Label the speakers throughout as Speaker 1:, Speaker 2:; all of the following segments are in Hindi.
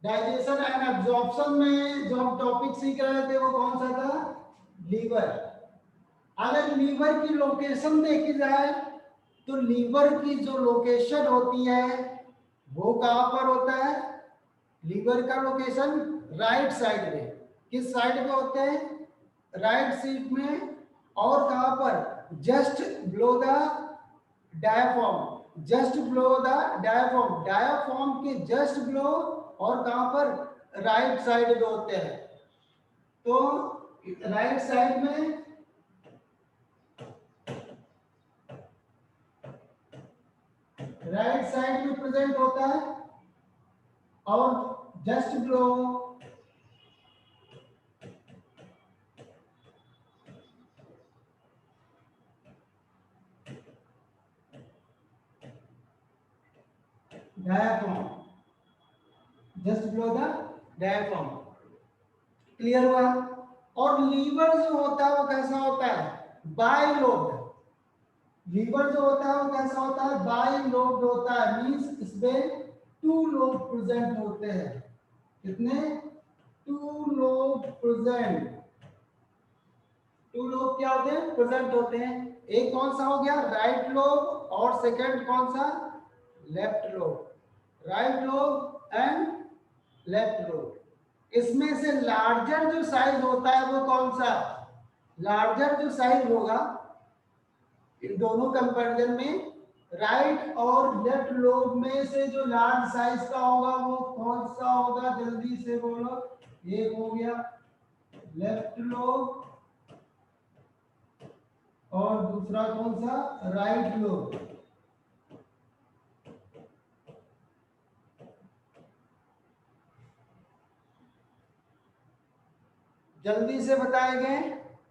Speaker 1: डाइजेशन एंड एब्जॉर्प्शन में जो हम टॉपिक सीख रहे थे वो कौन सा था? लीवर। अगर लीवर की लोकेशन देखी जाए तो लीवर की जो लोकेशन होती है वो कहां पर होता है? लीवर का लोकेशन राइट साइड में। किस साइड में होते हैं? राइट साइड में। और कहां पर? Just below the diaphragm. Just below the diaphragm, diaphragm के जस्ट बिलो। और कहां पर? राइट साइड में होते हैं। तो राइट साइड में, राइट साइड में प्रेजेंट होता है। और just below, diaphragm, just below the diaphragm. Clear हुआ? और लीवर जो होता है वो कैसा होता है? बाइलोब्ड। लीवर जो होता है वो कैसा होता है? बाइलोब्ड होता है। मींस इसमें टू लोब प्रेजेंट होते हैं। कितने? Two lobe present. Two lobe क्या होते हैं? प्रेजेंट होते हैं। एक कौन सा हो गया? Right lobe. और सेकंड कौन सा? Left lobe. Right lobe and left lobe. इसमें से लार्जर जो साइज होता है वो कौन सा? लार्जर जो साइज होगा इन दोनों कंपैरिजन में, राइट और लेफ्ट लोब में से जो लार्ज साइज का होगा वो कौन सा होगा? जल्दी से बोलो। एक हो गया लेफ्ट लोब और दूसरा कौन सा? Right lobe. जल्दी से बताएंगे।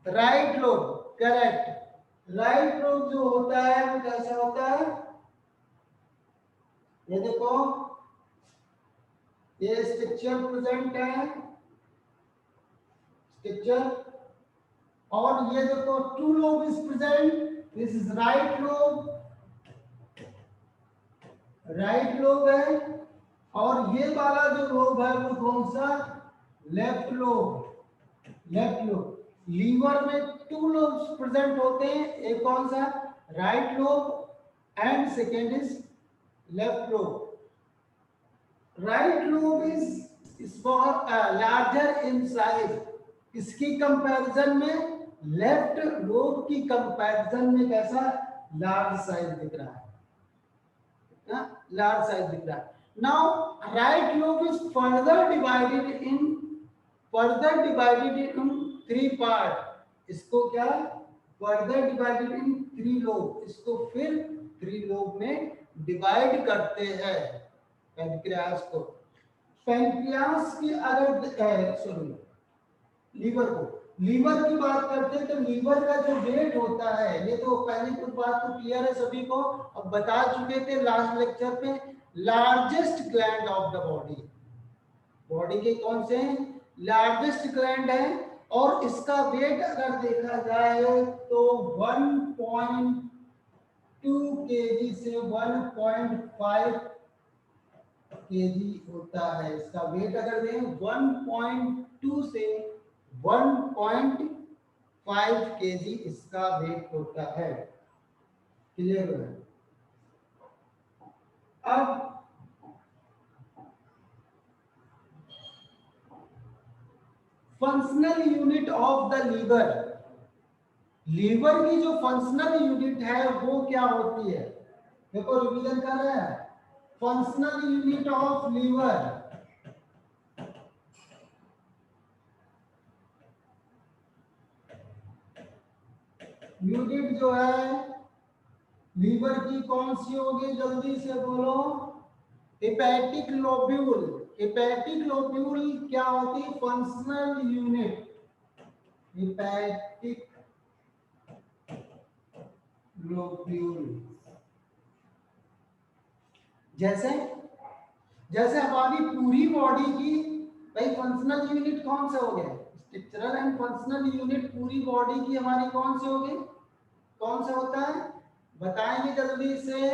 Speaker 1: Right lobe, correct. Right lobe जो होता है वो कैसा होता है? ये देखो, ये स्ट्रक्चर प्रेजेंट है, स्ट्रक्चर। और ये देखो two lobe is present. This is right lobe, right lobe है। और ये वाला जो लोब है वो कौन सा? Left lobe, left lobe. Liver में टू लोब्स प्रेजेंट होते हैं। एक कौन सा? Right lobe and second is left lobe. Right lobe is for larger in size. इसकी कंपैरिजन में लेफ्ट लोब की कंपैरिजन में कैसा? लार्ज साइज दिख रहा है ना? लार्ज साइज दिख रहा है। Now right lobe is further divided in three part. इसको क्या? Further divided in three lobe. इसको फिर थ्री लोब में डिवाइड करते हैं पैंक्रियास को। पैंक्रियास की अगर सॉरी, लीवर को, लीवर की बात करते हैं तो लीवर का जो वेट होता है, ये तो पहले कुछ बात तो क्लियर है सभी को, अब बता चुके थे लास्ट लेक्चर पे। Largest gland of the body, body के कौन से लार्जेस्ट ग्लैंड है। और इसका वेट अगर देखा जाए तो 1.2 केजी से 1.5 केजी होता है। इसका वेट अगर दें 1.2 से 1.5 केजी इसका वेट होता है। क्लियर है? अब functional unit of the liver, liver की जो फंक्शनल यूनिट है वो क्या होती है? देखो रिवीजन कर रहे हैं। Functional unit of liver, unit जो है लीवर की कौन सी होगी? जल्दी से बोलो। Hepatic lobule. हेपेटिक लोब्यूल क्या होती है? Functional unit, hepatic lobule. जैसे जैसे हमारी पूरी बॉडी की भाई फंक्शनल यूनिट कौन से हो गए? स्ट्रक्चरल एंड फंक्शनल यूनिट पूरी बॉडी की हमारी कौन से हो गए? कौन सा होता है? बताएंगे जल्दी से।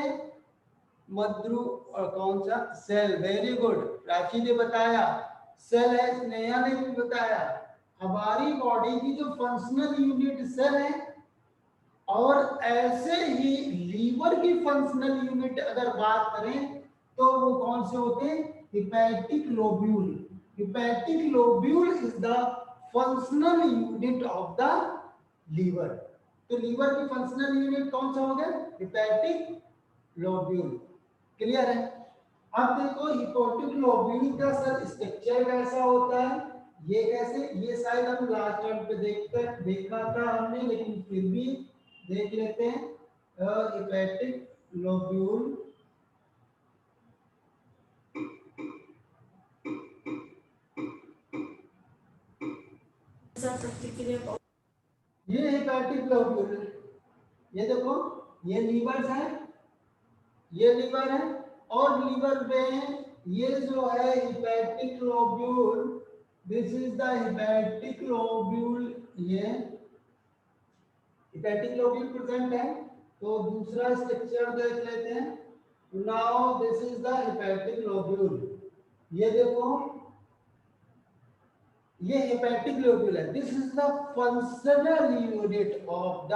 Speaker 1: मद्रू और कौन सा सेल, वेरी गुड, प्राची ने बताया, सेल है, स्नेहा ने भी बताया। हमारी बॉडी की जो फंक्शनल यूनिट सेल है, और ऐसे ही लीवर की फंक्शनल यूनिट अगर बात करें तो वो कौन से होते हैं, hepatic lobule. Hepatic lobule is the functional unit of the liver. तो लीवर की फंक्शनल यूनिट कौन सा हो गया, हिपैटिक लोब्यूल। क्लियर है। अब देखो हिपोटिक लोब्यूल का सर स्ट्रक्चर कैसा होता है, ये कैसे, ये शायद हम लास्ट टाइम पे देखा था हमने, लेकिन फिर भी देख लेते हैं। हिपैटिक लोब्यूल, ये हिपैटिक लोब्यूल, ये देखो, ये लीवर है, ये लीवर है, और लीवर में ये जो है hepatic lobule, this is the hepatic lobule, ये हिपैटिक लोब्यूल प्रेजेंट है। तो दूसरा स्ट्रक्चर देख लेते हैं। Now this is the hepatic lobule, ये देखो, ये हेपेटिक लोब्यूल है, this is the functional unit of the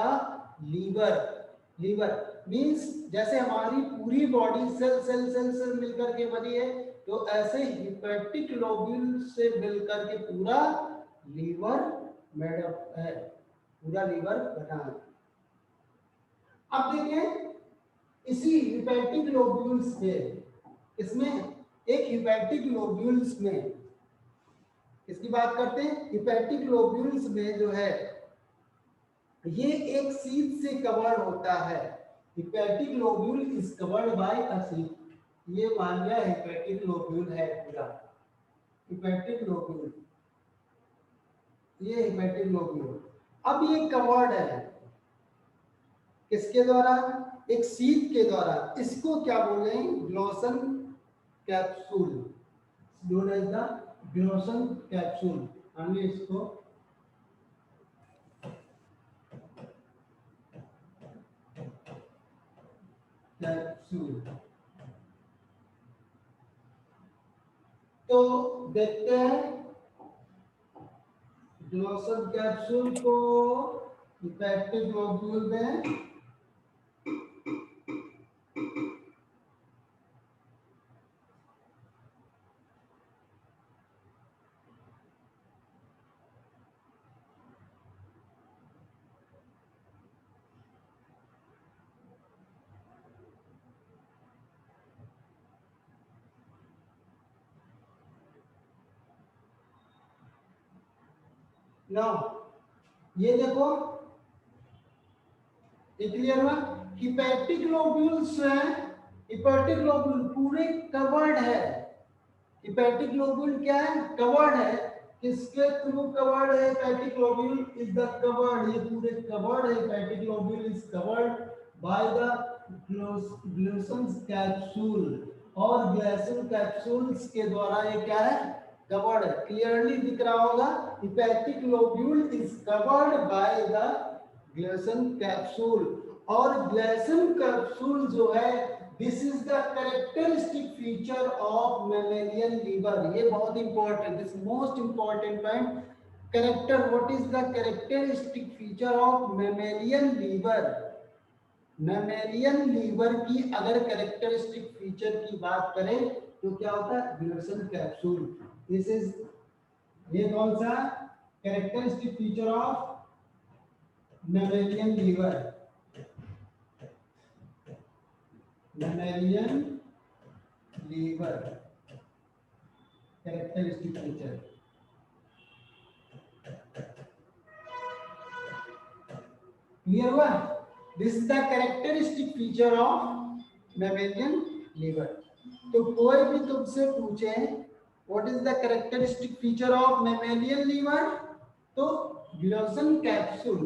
Speaker 1: liver. Liver means जैसे हमारी पूरी body cell cell cell cell मिलकर के बनी है, तो ऐसे हेपेटिक लोब्यूल से मिलकर के पूरा लीवर मेड अप है, पूरा लीवर बना है। अब देखें इसी हेपेटिक लोब्यूल्स में, इसमें एक हेपेटिक लोब्यूल्स में इसकी बात करते हैं। हिपैटिक लोब्यूल्स में जो है ये एक शीट से कवर्ड होता है। Hepatic lobule is covered bye a sheet, ये मान लिया हिपैटिक लोब्यूल है पूरा, हिपैटिक लोब्यूल, ये हिपैटिक लोब्यूल। अब ये कवर्ड है किसके द्वारा, एक शीट के द्वारा, इसको क्या बोले हैं, Glisson capsule, known as the Glisson capsule, हमने इसको कैप्सूल। तो देखते हैं ग्लोसन कैप्सूल को हिपैटिक लोब्यूल में नाउ ये देखो, ये क्लियर हुआ। हिपैटिक लोब्यूल्स है, हिपैटिक लोब्यूल पूरे कवर्ड है। हिपैटिक लोब्यूल क्या है, कवर्ड है। किसके थ्रू कवर्ड है, hepatic lobule is the covered, ये पूरे कवर्ड है, hepatic lobule is covered by the Glisson capsule, और ग्लोसन कैप्सूल्स के द्वारा ये क्या है, कवर्ड है। क्लियरली दिख रहा होगा, hepatic lobule is covered by the Glisson capsule. और ग्लोसन कैप्सूल जो है, this is the characteristic feature of mammalian liver, ये बहुत important, this most important point, character, what is the characteristic feature of mammalian liver. Mammalian liver की अगर कैरेक्टरिस्टिक फीचर की बात करें तो क्या होता है, ग्लोसन कैप्सूल, दिस इज, ये कौन सा characteristic feature of mammalian liver, mammalian liver characteristic feature. Clear हुआ, this is the characteristic feature of mammalian liver. तो कोई भी तुमसे पूछे what is the characteristic feature of mammalian liver, तो Glisson capsule,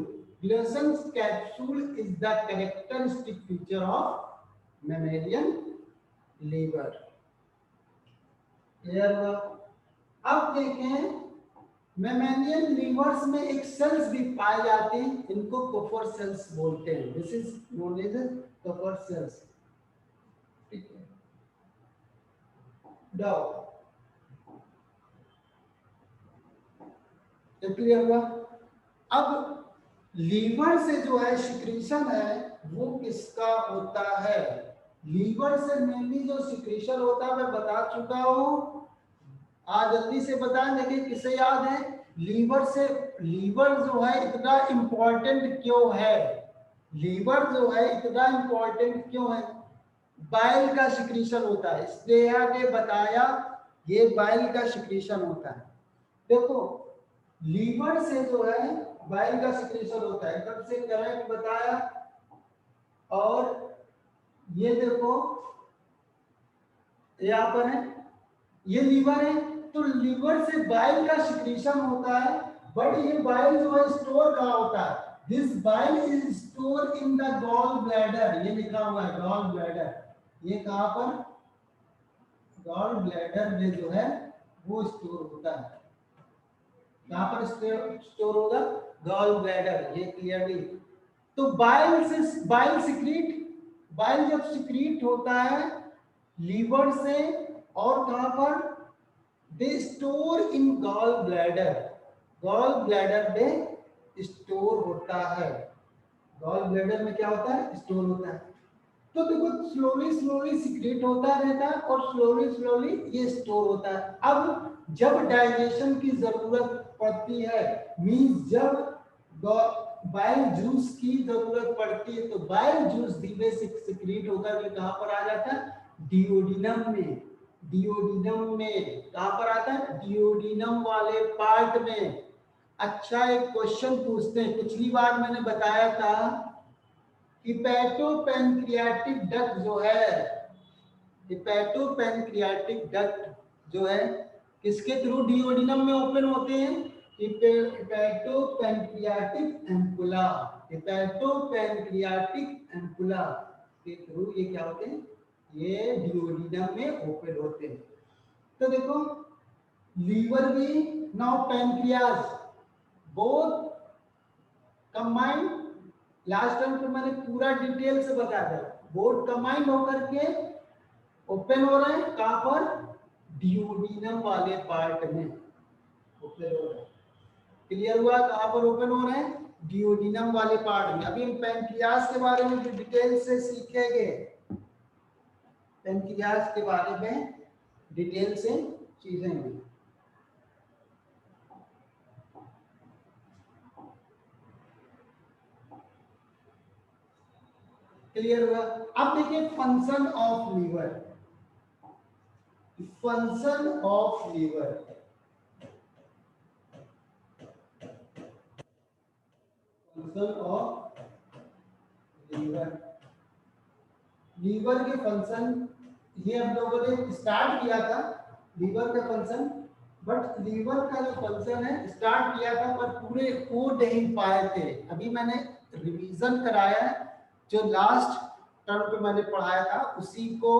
Speaker 1: Glisson capsule is the characteristic feature of mammalian liver. Clear हुआ। अब देखें मैमेलियन लीवर्स में एक सेल्स भी पाए जाते हैं, इनको कोफर सेल्स बोलते हैं, this is known as Kupffer cells. ठीक है, डाउ। क्लियर हुआ? अब लीवर से जो है सिक्रीशन है वो किसका होता है? लीवर से मेनली जो सिक्रीशन होता है मैं बता चुका हूं। आज जल्दी से बताएं, देखिए किसे याद है? लीवर से। लीवर जो है इतना इंपॉर्टेंट क्यों है? लीवर जो है इतना इंपॉर्टेंट क्यों है? बाइल का सिक्रीशन होता है, स्नेहा ने बताया ये बाइल का सिक्रीशन होता है। देखो लीवर से जो है बाइल का सिक्रीशन होता है, कब से करेक्ट बताया। और ये देखो यहाँ पर है, ये लीवर है, तो लीवर से बाइल का सिक्रीशन होता है। बट ये बाइल जो है स्टोर कहाँ होता है? This bile is store in the gall bladder, ये लिखा हुआ है गॉल ब्लैडर। ये कहाँ पर? गॉल ब्लैडर में जो है वो स्टोर होता है। कहाँ पर स्टोर होगा? गॉल ब्लैडर, ये क्लियरली। तो बाइल से, बाइल सिक्रीट, बाइल जब सिक्रीट होता है लीवर से, और कहां पर? They store in gall bladder, gall bladder में स्टोर होता है। गॉल ब्लैडर में क्या होता है? स्टोर होता है। तो देखो स्लोली स्लोली सिक्रेट होता रहता है और स्लोली स्लोली ये स्टोर होता है। अब जब डाइजेशन की जरूरत पड़ती है, मींस जब बाइल जूस की जरूरत पड़ती है, तो बाइल जूस धीरे से सिक्रेट होकर के कहां पर आ जाता है? डिओडिनम में। डिओडिनम में कहां पर आता है? डिओडिनम वाले पार्ट में। अच्छा एक क्वेश्चन पूछते हैं, पिछली बार मैंने बताया था हिपैटोपैनक्रियाटिक डक्ट जो है, हिपैटोपैनक्रियाटिक डक्ट जो है किसके थ्रू डिओडिनम में ओपन होते हैं? हिपैटोपैनक्रियाटिक एम्पुला, हिपैटोपैनक्रियाटिक एम्पुला के थ्रू ये क्या होते हैं? ये डिओडिनम में ओपन होते हैं। तो देखो लीवर भी, now pancreas, both combined. Last time तो मैंने पूरा डिटेल से बताया था, बोर्ड कंबाइंड होकर के ओपन हो रहे हैं कहां पर? डिओडिनम वाले पार्ट में ओपन हो रहे हैं। क्लियर हुआ? कहां पर ओपन हो रहे हैं? डिओडिनम वाले पार्ट में। अभी हम पैनक्रियाज के बारे में डिटेल से सीखेंगे, पैनक्रियाज के बारे में डिटेल से सीखेंगे। क्लियर हुआ? अब देखिए function of liver, function of liver, function of liver. Liver के फंक्शन ये हम लोगों ने स्टार्ट किया था, लीवर का फंक्शन। बट लीवर का जो फंक्शन है स्टार्ट किया था पर पूरे हो नहीं पाए थे। अभी मैंने रिवीजन कराया है, जो लास्ट टर्म पे मैंने पढ़ाया था उसी को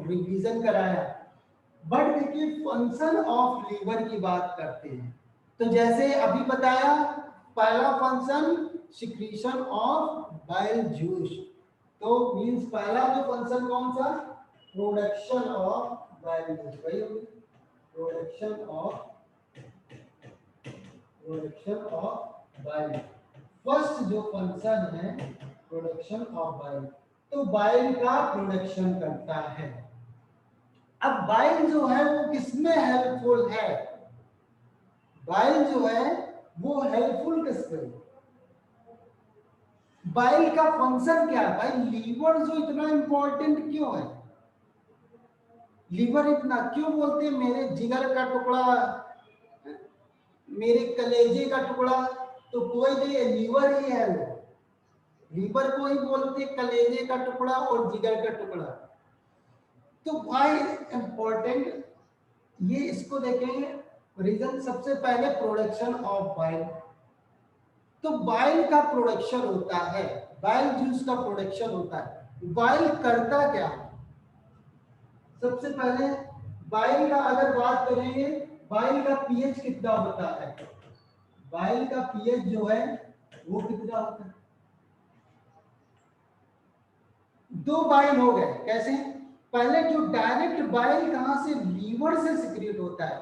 Speaker 1: रिवीजन कराया। बट देखिए फंक्शन ऑफ लीवर की बात करते हैं, तो जैसे अभी बताया पहला function secretion of bile juice, तो मींस पहला जो फंक्शन कौन सा? प्रोडक्शन ऑफ बाइल जूस, वही होगी production of, production of bile. First जो फंक्शन है प्रोडक्शन ऑफ बाइल, तो बाइल का प्रोडक्शन करता है। अब बाइल जो है वो किसमें हेल्पफुल है? बाइल जो है वो हेल्पफुल किसमें? बाइल का फंक्शन क्या है? भाई लीवर जो इतना इंपॉर्टेंट क्यों है? लीवर इतना क्यों बोलते हैं? मेरे जिगर का टुकड़ा, मेरे कलेजे का टुकड़ा, तो कोई नहीं है, लीवर ही है वो। लीवर को ही बोलते हैं कलेजे का टुकड़ा और जिगर का टुकड़ा। तो भाई इंपॉर्टेंट ये, इसको देखेंगे रीजन। सबसे पहले प्रोडक्शन ऑफ बाइल, तो बाइल का प्रोडक्शन होता है, बाइल जूस का प्रोडक्शन होता है। बाइल करता क्या है? सबसे पहले बाइल का अगर बात करेंगे, बाइल का पीएच कितना होता है? बाइल का पीएच जो है वो कितना होता है? दो बाइल हो गए, कैसे? पहले जो डायरेक्ट बाइल कहां से, लीवर से सिक्रीट होता है।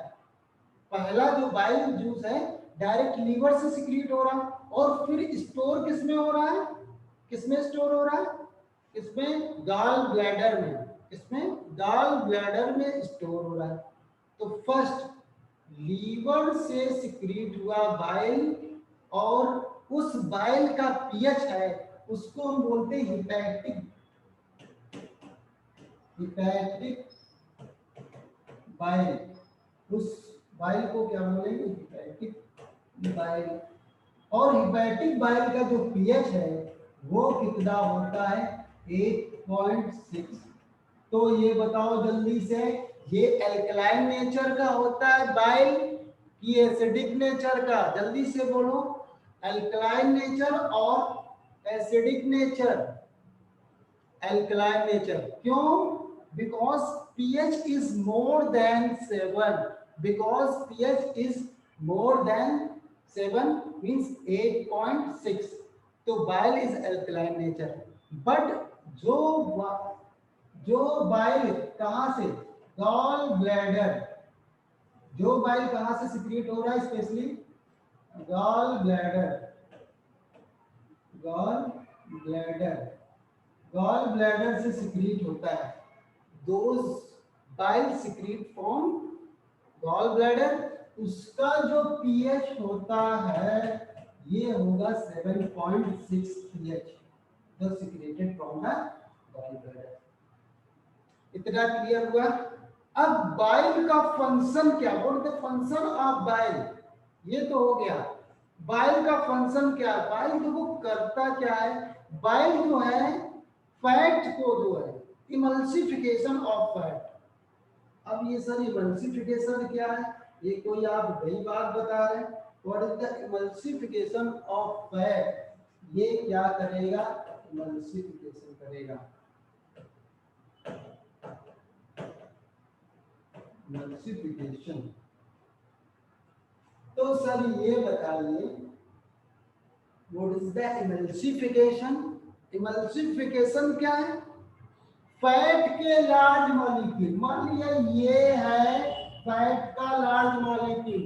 Speaker 1: पहला जो बाइल जूस है डायरेक्ट लीवर से सिक्रीट हो रहा, और फिर स्टोर किसमें हो रहा है, किसमें स्टोर हो रहा है, किसमें, गॉल ब्लैडर में, किसमें, गॉल ब्लैडर में स्टोर हो रहा है। तो फर्स्ट लीवर से सिक्रीट हुआ बाइल, और उस बाइल का पीएच है उसको हम बोलते हैं हिपैटिक, हिपैटिक बाइल। उस बाइल को क्या बोलेंगे, हिपैटिक बाइल। और हिपैटिक बाइल का जो पीएच है वो कितना होता है, 8.6। तो ये बताओ जल्दी से, ये एल्कलाइन नेचर का होता है बाइल कि एसिडिक नेचर का, जल्दी से बोलो, एल्कलाइन नेचर और एसिडिक नेचर, एल्कलाइन नेचर। क्यों, because pH is more than 7, because pH is more than 7 means 8.6, तो bile is alkaline nature. But जो बाइल कहां से, गॉल ब्लैडर, जो बाइल कहां से सिक्रीट हो रहा है, specially gall bladder, gall bladder, gall bladder से सिक्रीट होता है। Those bile secrete from gall bladder, उसका जो पीएच होता है ये होगा 7.6 pH, जो secreted from the gall bladder. इतना क्लियर हुआ। अब बाइल का फंक्शन क्या, what the function of bile, ये तो हो गया। बाइल का फंक्शन क्या है, बाइल देखो करता क्या है, बाइल जो है फैट को जो है इमल्सिफिकेशन ऑफ फैट। अब ये सर इमल्सिफिकेशन क्या है, ये कोई आप नई बात बता रहे हैं, what is the emulsification of fat, ये क्या करेगा, इमल्सिफिकेशन करेगा, इमल्सिफिकेशन। तो सर ये बताइए what is the emulsification, emulsification क्या है, फैट के लार्ज मॉलिक्यूल, मान लिया ये है फैट का लार्ज मॉलिक्यूल,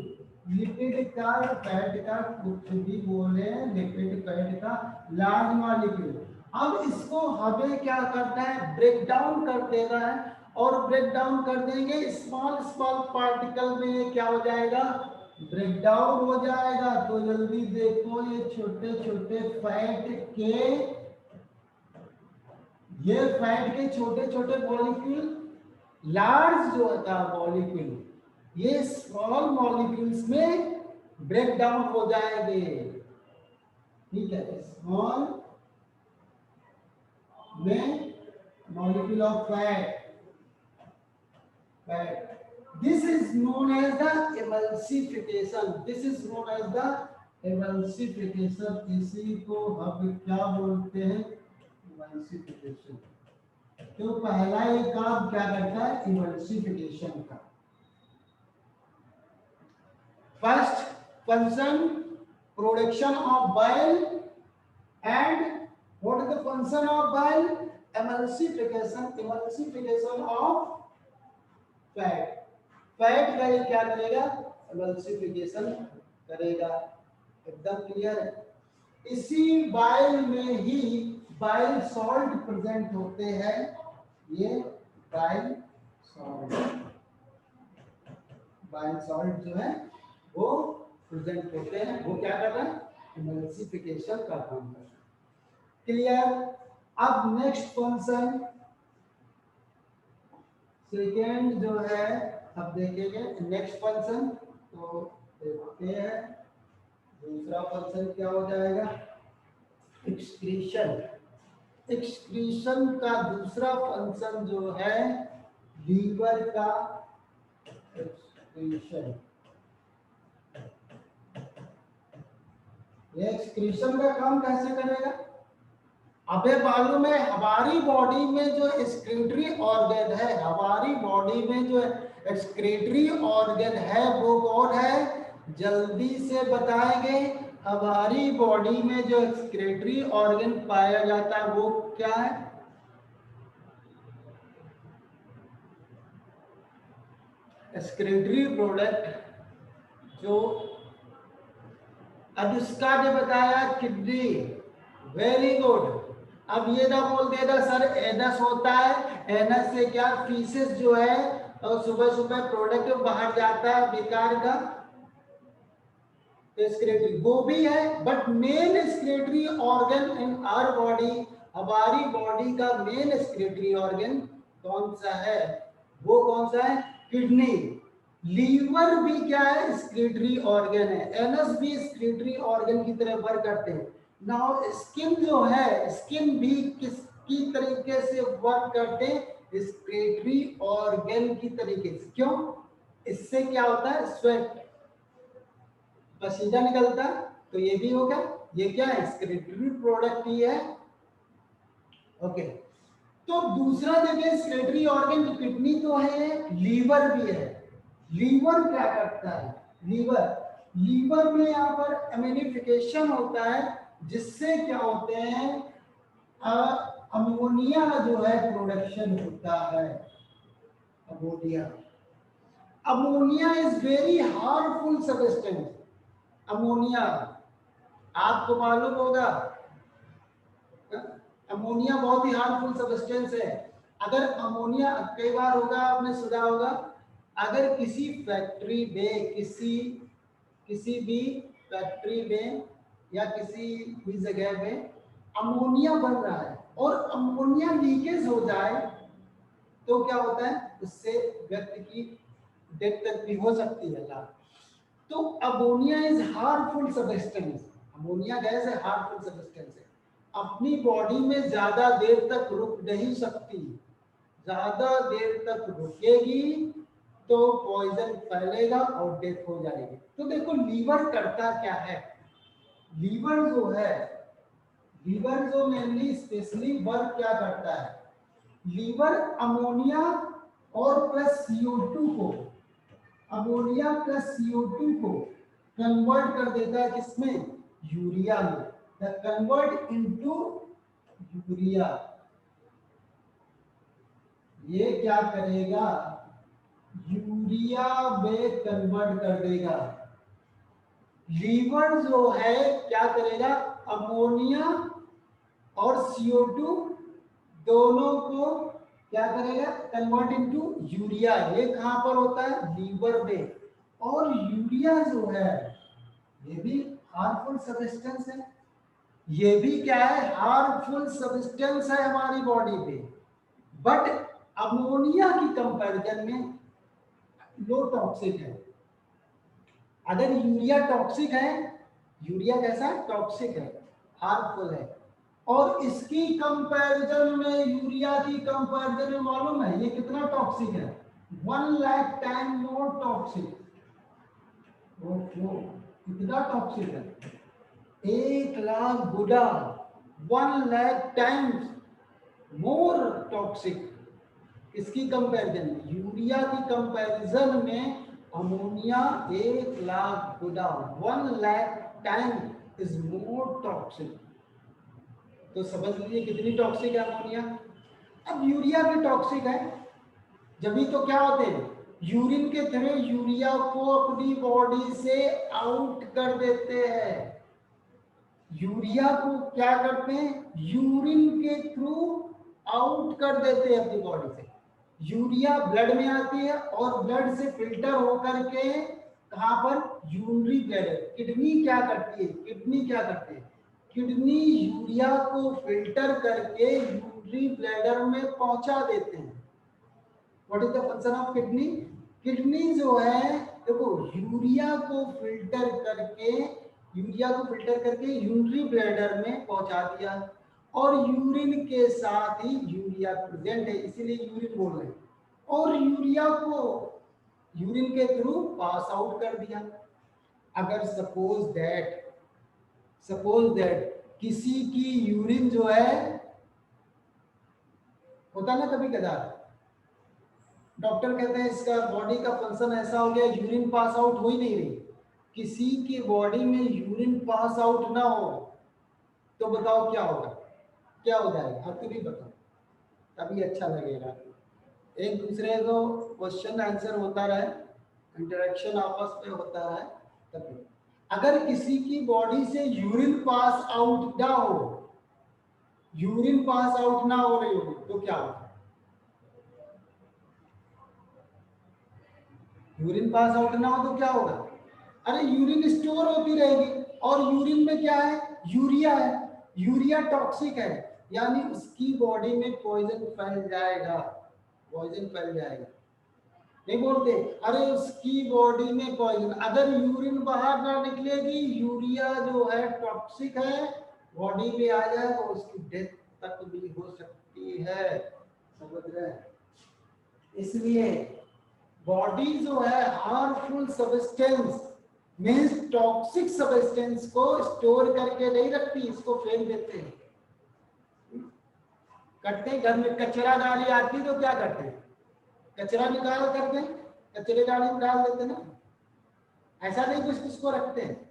Speaker 1: लिपिड का, फैट का, कुछ भी बोले, लिपिड फैट का लार्ज मॉलिक्यूल। अब इसको हमें क्या करना है, ब्रेक डाउन कर देना है, और ब्रेक डाउन कर देंगे स्मॉल स्मॉल पार्टिकल में, क्या हो जाएगा, ब्रेक डाउन हो जाएगा। तो जल्दी देखो, ये छोटे छोटे फैट के, ये फैट के छोटे छोटे मॉलिक्यूल, लार्ज जो होता है मॉलिक्यूल, ये स्मॉल मॉलिक्यूल्स में ब्रेक डाउन हो जाएंगे, ठीक है, स्मॉल में molecule of fat, fat, this is known as the emulsification, this is known as the emulsification. इसी को हम क्या बोलते हैं, इमल्सिफिकेशन। तो पहला ये काम क्या करता है, इमल्सिफिकेशन का। First function production of bile, and what is the function of bile, emulsification, emulsification of fat, fat का ये क्या करेगा, इमल्सिफिकेशन करेगा। एकदम क्लियर है। इसी बाइल में ही बाइल सॉल्ट प्रेजेंट होते हैं, ये बाइल सॉल्ट, बाइल सॉल्ट जो है वो प्रेजेंट होते हैं, वो क्या कर रहा है, इमल्सिफिकेशन का काम कर रहा है। क्लियर। अब नेक्स्ट फंक्शन, सेकेंड जो है, अब देखेंगे नेक्स्ट फंक्शन, तो देखते हैं दूसरा फंक्शन क्या हो जाएगा, एक्सक्रीशन। एक्सक्रीशन का दूसरा फंक्शन जो है लीवर का एक्सक्रीशन। ये एक्सक्रीशन का काम कैसे करेगा, अबे मालूम है हमारी बॉडी में जो एक्सक्रीटरी ऑर्गन है, हमारी बॉडी में जो एक्सक्रीटरी ऑर्गन है वो कौन है, जल्दी से बताएंगे। हमारी बॉडी में जो एक्सक्रीटरी ऑर्गन पाया जाता है वो क्या है, एक्सक्रीटरी प्रोडक्ट जो, अब इसका जो बताया किडनी, वेरी गुड। अब ये ना बोल देगा सर एनस होता है, एनस से क्या फीसेस जो है और सुबह सुबह प्रोडक्ट बाहर जाता है बेकार का, एक्सक्रीटरी वो भी है, but main excretory organ in our body, हमारी बॉडी का मेन एक्सक्रीटरी ऑर्गन कौन सा है, वो कौन सा है, किडनी। लीवर भी क्या है, एक्सक्रीटरी ऑर्गन है, एनस भी एक्सक्रीटरी ऑर्गन की तरह वर्क करते हैं। नाउ स्किन जो है, स्किन भी किसकी तरीके से वर्क करते हैं, एक्सक्रीटरी ऑर्गन की तरीके से। क्यों, इससे क्या होता है, स्वेट, पसीना निकलता है, तो ये भी होगा, ये क्या है, एक्सक्रीटरी प्रोडक्ट ही है। ओके, तो दूसरा देखिए एक्सक्रीटरी ऑर्गन, किडनी तो है, लीवर भी है। लीवर क्या करता है, लीवर में यहाँ पर एमिनिफिकेशन होता है, जिससे क्या होते हैं, अमोनिया जो है प्रोडक्शन होता है, ammonia. Ammonia is very harmful substance, ammonia आपको मालूम होगा, अमोनिया बहुत ही हार्मफुल सब्सटेंस है। अगर अमोनिया, कई बार होगा आपने सुना होगा, अगर किसी फैक्ट्री में, किसी भी फैक्ट्री में या किसी भी जगह में अमोनिया बन रहा है और अमोनिया लीकेज हो जाए तो क्या होता है, उससे व्यक्ति की डेथ तक भी हो सकती है लाभ। तो ammonia is harmful substance, ammonia gas है, हार्मफुल सब्सटेंस है, अपनी बॉडी में ज्यादा देर तक रुक नहीं सकती, ज्यादा देर तक रुकेगी तो पॉइजन फैलेगा और डेथ हो जाएगी। तो देखो लीवर करता क्या है, लीवर जो है, लीवर जो मेनली स्पेशली वर्क क्या करता है, लीवर अमोनिया और प्लस CO2 को, अमोनिया प्लस CO2 को कन्वर्ट कर देता है किसमें, यूरिया में, द कन्वर्ट इनटू यूरिया। ये क्या करेगा, यूरिया में कन्वर्ट कर देगा। लीवर जो है क्या करेगा, अमोनिया और CO2 दोनों को क्या करेगा, कन्वर्ट इनटू यूरिया। ये कहां पर होता है, लीवर में। और यूरिया जो है ये भी हार्मफुल सब्सटेंस है, ये भी क्या है, हार्मफुल सब्सटेंस है हमारी बॉडी पे, बट अमोनिया की कंपैरिजन में लो टॉक्सिक है। अगर यूरिया टॉक्सिक है, यूरिया कैसा है, टॉक्सिक है, हार्मफुल है, और इसकी कंपैरिजन में, यूरिया की कंपैरिजन में मालूम है ये कितना टॉक्सिक है, 1 लाख टाइम मोर टॉक्सिक। कितना टॉक्सिक है, 1 लाख गुना, 1 लाख टाइम्स मोर टॉक्सिक। इसकी कंपैरिजन में, यूरिया की कंपैरिजन में ammonia 1 lakh Guna, 1 lakh time is more toxic. तो समझ लीजिए कितनी टॉक्सिक है अमोनिया। अब यूरिया भी टॉक्सिक है, जब भी तो क्या होते हैं, यूरिन के थ्रू यूरिया को अपनी बॉडी से आउट कर देते हैं। यूरिया को क्या करते हैं, यूरिन के थ्रू आउट कर देते हैं अपनी बॉडी से। यूरिया ब्लड में आती है और ब्लड से फिल्टर होकर के कहां पर, यूरिनरी ब्लैडर, किडनी क्या करती है, किडनी क्या करते हैं, किडनी यूरिया को फिल्टर करके यूरिनरी ब्लैडर में पहुंचा देते हैं। What is the function of kidney, kidney जो है देखो, यूरिया को फिल्टर करके, यूरिनरी ब्लैडर में पहुंचा दिया, और यूरिन के साथ ही यूरिया प्रेजेंट है, इसीलिए यूरिन बोल रहे हैं, और यूरिया को यूरिन के थ्रू पास आउट कर दिया। अगर सपोज दैट किसी की यूरिन जो है, होता ना कभी कदार, डॉक्टर कहते हैं इसका बॉडी का फंक्शन ऐसा हो गया, यूरिन पास आउट हो ही नहीं रही, किसी की बॉडी में यूरिन पास आउट ना हो तो बताओ क्या होगा, क्या हो जाएगा, आप भी बताओ, तभी अच्छा लगेगा। एक दूसरे को क्वेश्चन आंसर होता रहे, इंटरेक्शन आपस में होता रहे तभी। अगर किसी की बॉडी से यूरिन पास आउट ना हो, यूरिन पास आउट ना हो रही हो तो क्या होगा? यूरिन पास आउट ना हो तो क्या होगा? अरे यूरिन स्टोर होती रहेगी, और यूरिन में क्या है? यूरिया है। यूरिया टॉक्सिक है, यानी उसकी बॉडी में पॉइजन फैल जाएगा, पॉइजन फैल जाएगा। नहीं बोलते अरे उसकी बॉडी में पॉइजन, अगर यूरिन बाहर ना निकलेगी, यूरिया जो है टॉक्सिक है, बॉडी में आ जाए तो उसकी डेथ तक भी हो सकती है, समझ रहे? इसलिए बॉडी जो है harmful substance means toxic substance को स्टोर करके नहीं रखती, इसको फेंक देते हैं। करते हैं, घर में कचरा गाड़ी आती तो क्या करते हैं? कचरा निकाल करके कचरे गाड़ी में डाल देते ना, ऐसा नहीं कुछ किसको रखते हैं।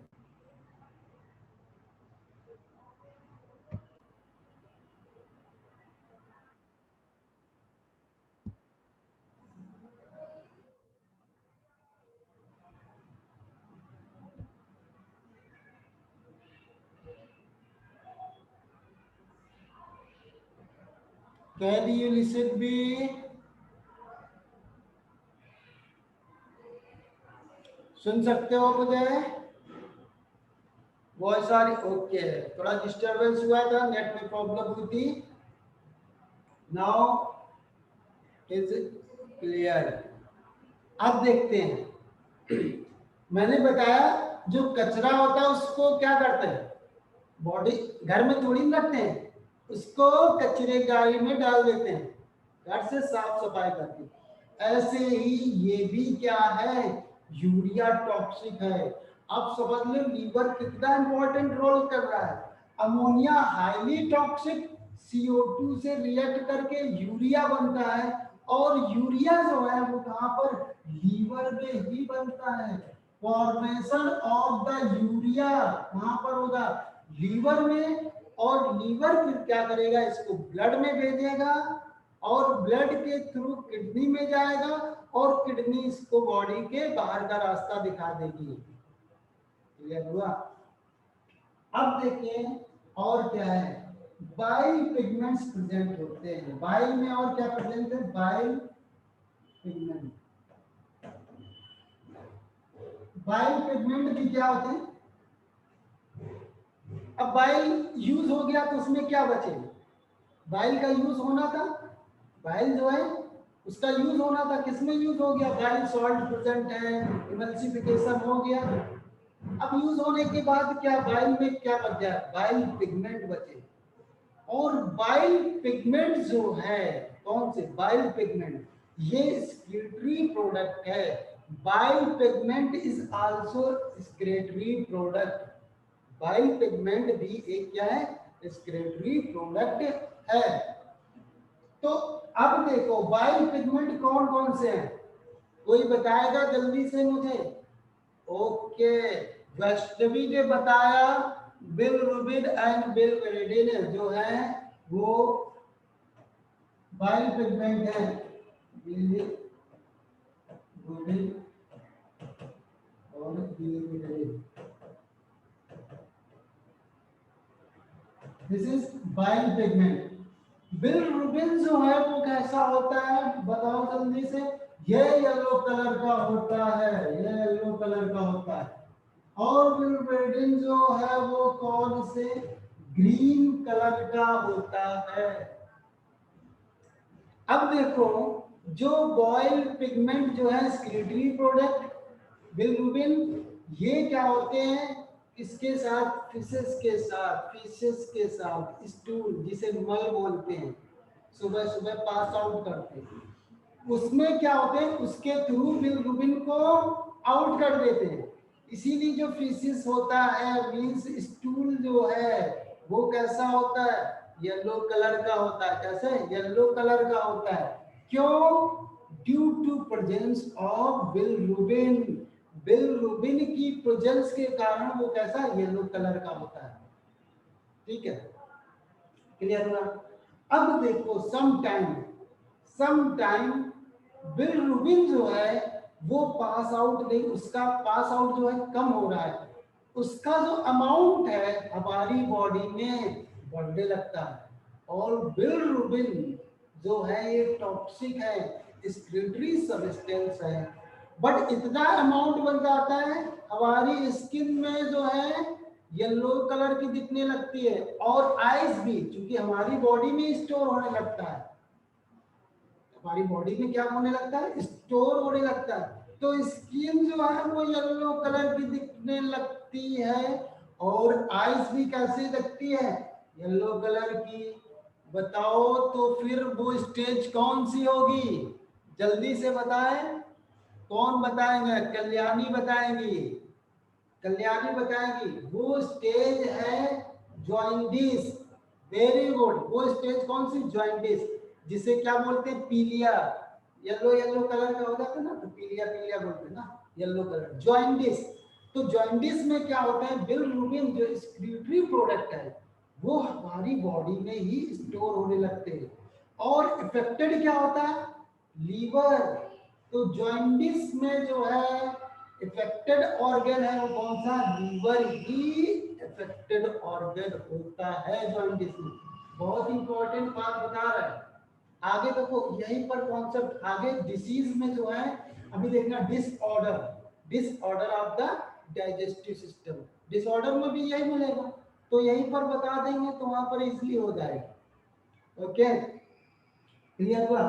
Speaker 1: Can you listen me? सुन सकते हो मुझे? बहुत सारी ओके, थोड़ा डिस्टरबेंस हुआ था, नेट में प्रॉब्लम हुई थी। Now is clear. अब देखते हैं, मैंने बताया जो कचरा होता है उसको क्या करते हैं, बॉडी घर में थोड़ी ना रखते हैं, उसको कचरे गाड़ी में डाल देते हैं, घर से साफ सफाई करके। ऐसे ही ये भी क्या है, यूरिया टॉक्सिक है। अब समझ लो लीवर कितना इंपॉर्टेंट रोल कर रहा है। अमोनिया हाईली टॉक्सिक, CO2 से रिएक्ट करके यूरिया बनता है, और यूरिया जो है वो कहां पर, लीवर में ही बनता है। फॉर्मेशन ऑफ द यूरिया कहां पर होगा, लीवर में, और लीवर फिर क्या करेगा, इसको ब्लड में भेजेगा, और ब्लड के थ्रू किडनी में जाएगा, और किडनी इसको बॉडी के बाहर का रास्ता दिखा देगी। क्लियर हुआ? अब देखिए और क्या है, बाइल पिगमेंट्स प्रेजेंट होते हैं। बाइल में और क्या प्रेजेंट है, बाइल पिगमेंट। बाइल पिगमेंट भी क्या होते हैं? अब बाइल यूज हो गया तो उसमें क्या बचे, बाइल का यूज होना था, बाइल जो है उसका यूज होना था, किसमें यूज हो गया, बाइल सॉल्ट प्रेजेंट है, इमल्सिफिकेशन हो गया। अब यूज होने के बाद क्या, बाइल में क्या बच जाए, बाइल पिगमेंट बचे। और बाइल पिगमेंट जो है, कौन से बाइल पिगमेंट, ये स्क्रीटरी प्रोडक्ट है। Bile pigment is also excretory product. Bile pigment भी एक क्या है, स्क्रीटरी प्रोडक्ट है। तो अब देखो बाइल पिगमेंट कौन कौन से हैं, कोई बताएगा जल्दी से मुझे? ओके, वैष्णवी ने बताया बिलरुबिन एंड बिलरुबिन जो है वो बाइल पिगमेंट है। बिलरुबिन और bilirubin, this is bile pigment. Bilirubin जो है वो कैसा होता है बताओ जल्दी से? ये येलो कलर का होता है, ये येलो कलर का होता है। और बिलरुबिन जो है वो कौन से, ग्रीन कलर का होता है। अब देखो जो बॉयल पिगमेंट जो है स्क्रीटरी प्रोडक्ट, बिलरुबिन, ये क्या होते हैं, इसके साथ फिशेस के साथ, फिशेस के साथ स्टूल जिसे मल बोलते हैं, सुबह सुबह पास आउट करते हैं, उसमें क्या होते हैं, उसके थ्रू बिलरुबिन को आउट कर देते हैं। इसीलिए जो फिशेस होता है मींस स्टूल जो है वो कैसा होता है, येलो कलर का होता है। कैसे, येलो कलर का होता है। क्यों, due to presence of bilirubin. Bilirubin की प्रेजेंस के कारण वो कैसा, येलो कलर का होता है। ठीक है, क्लियर हुआ? अब देखो सम टाइम बिलरुबिन जो है वो पास आउट नहीं, उसका पास आउट जो है कम हो रहा है, उसका जो अमाउंट है हमारी बॉडी में बढ़ने लगता है। और बिलरुबिन जो है ये टॉक्सिक है, एक्सक्रीटरी सब्सटेंस है, बट इतना अमाउंट बन जाता है हमारी स्किन में जो है येलो कलर की दिखने लगती है, और आइज भी, क्योंकि हमारी बॉडी में स्टोर होने लगता है, हमारी बॉडी में क्या होने लगता है, स्टोर होने लगता है, तो स्किन जो है वो येलो कलर की दिखने लगती है, और आइज भी कैसी दिखती है, येलो कलर की। बताओ तो फिर वो स्टेज कौन सी होगी, जल्दी से बताएं, कौन बताएंगे, कल्याणी बताएंगी, कल्याणी बताएंगी, वो स्टेज है जॉइंटिस। वेरी गुड, वो स्टेज कौन सी, जॉइंटिस, जिसे क्या बोलते हैं, पीलिया, येलो येलो कलर का हो जाता है ना, तो पीलिया पीलिया बोलते हैं ना, येलो कलर, जॉइंटिस। तो जॉइंटिस में क्या होता है, बिलरुबिन जो एक्सक्रीटरी प्रोडक्ट है वो हमारी बॉडी में ही स्टोर होने लगते हैं, और इफेक्टेड क्या होता है, लीवर। तो जॉइंटिस में जो है इफेक्टेड ऑर्गन है वो कौन सा, लीवर ही इफेक्टेड ऑर्गन होता है जॉइंटिस में। बहुत इंपॉर्टेंट बात बता रहा है। आगे देखो यहीं पर कॉन्सेप्ट, आगे डिसीज में जो है अभी देखना, disorder, disorder of the digestive system, disorder में भी यही मिलेगा, तो यहीं पर बता देंगे तो वहां पर इजीली हो जाएगा। ओके, क्लियर हुआ।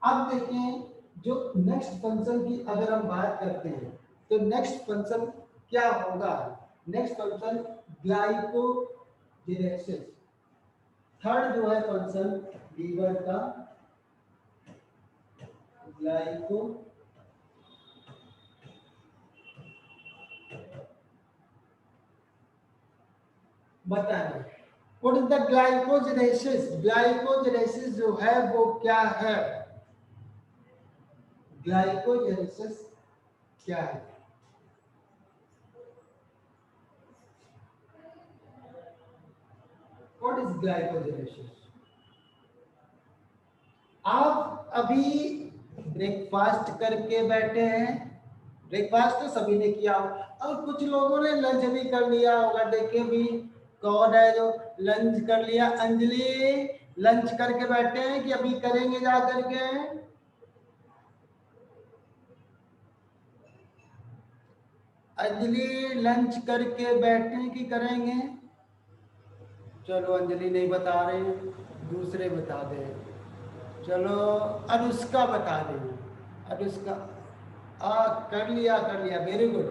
Speaker 1: अब देखें जो नेक्स्ट फंक्शन की अगर हम बात करते हैं, तो नेक्स्ट फंक्शन क्या होगा, नेक्स्ट फंक्शन ग्लाइकोजेनेसिस। थर्ड जो है फंक्शन लीवर का, ग्लाइको बताना, what is the glycogenesis, glycogenesis जो है वो क्या है, ग्लाइकोजेनेसिस क्या है। व्हाट इज ग्लाइकोजेनेसिस, आप अभी ब्रेकफास्ट करके बैठे हैं, ब्रेकफास्ट तो सभी ने किया होगा, और कुछ लोगों ने लंच भी कर लिया होगा, देखे भी कौन है जो लंच कर लिया, अंजलि लंच करके बैठे हैं कि अभी करेंगे जा करके, अंजलि लंच करके बैठे हैं कि करेंगे, चलो अंजलि नहीं बता रहे, दूसरे बता दे, चलो अनुष्का बता दे, अनुष्का कर लिया वेरी गुड।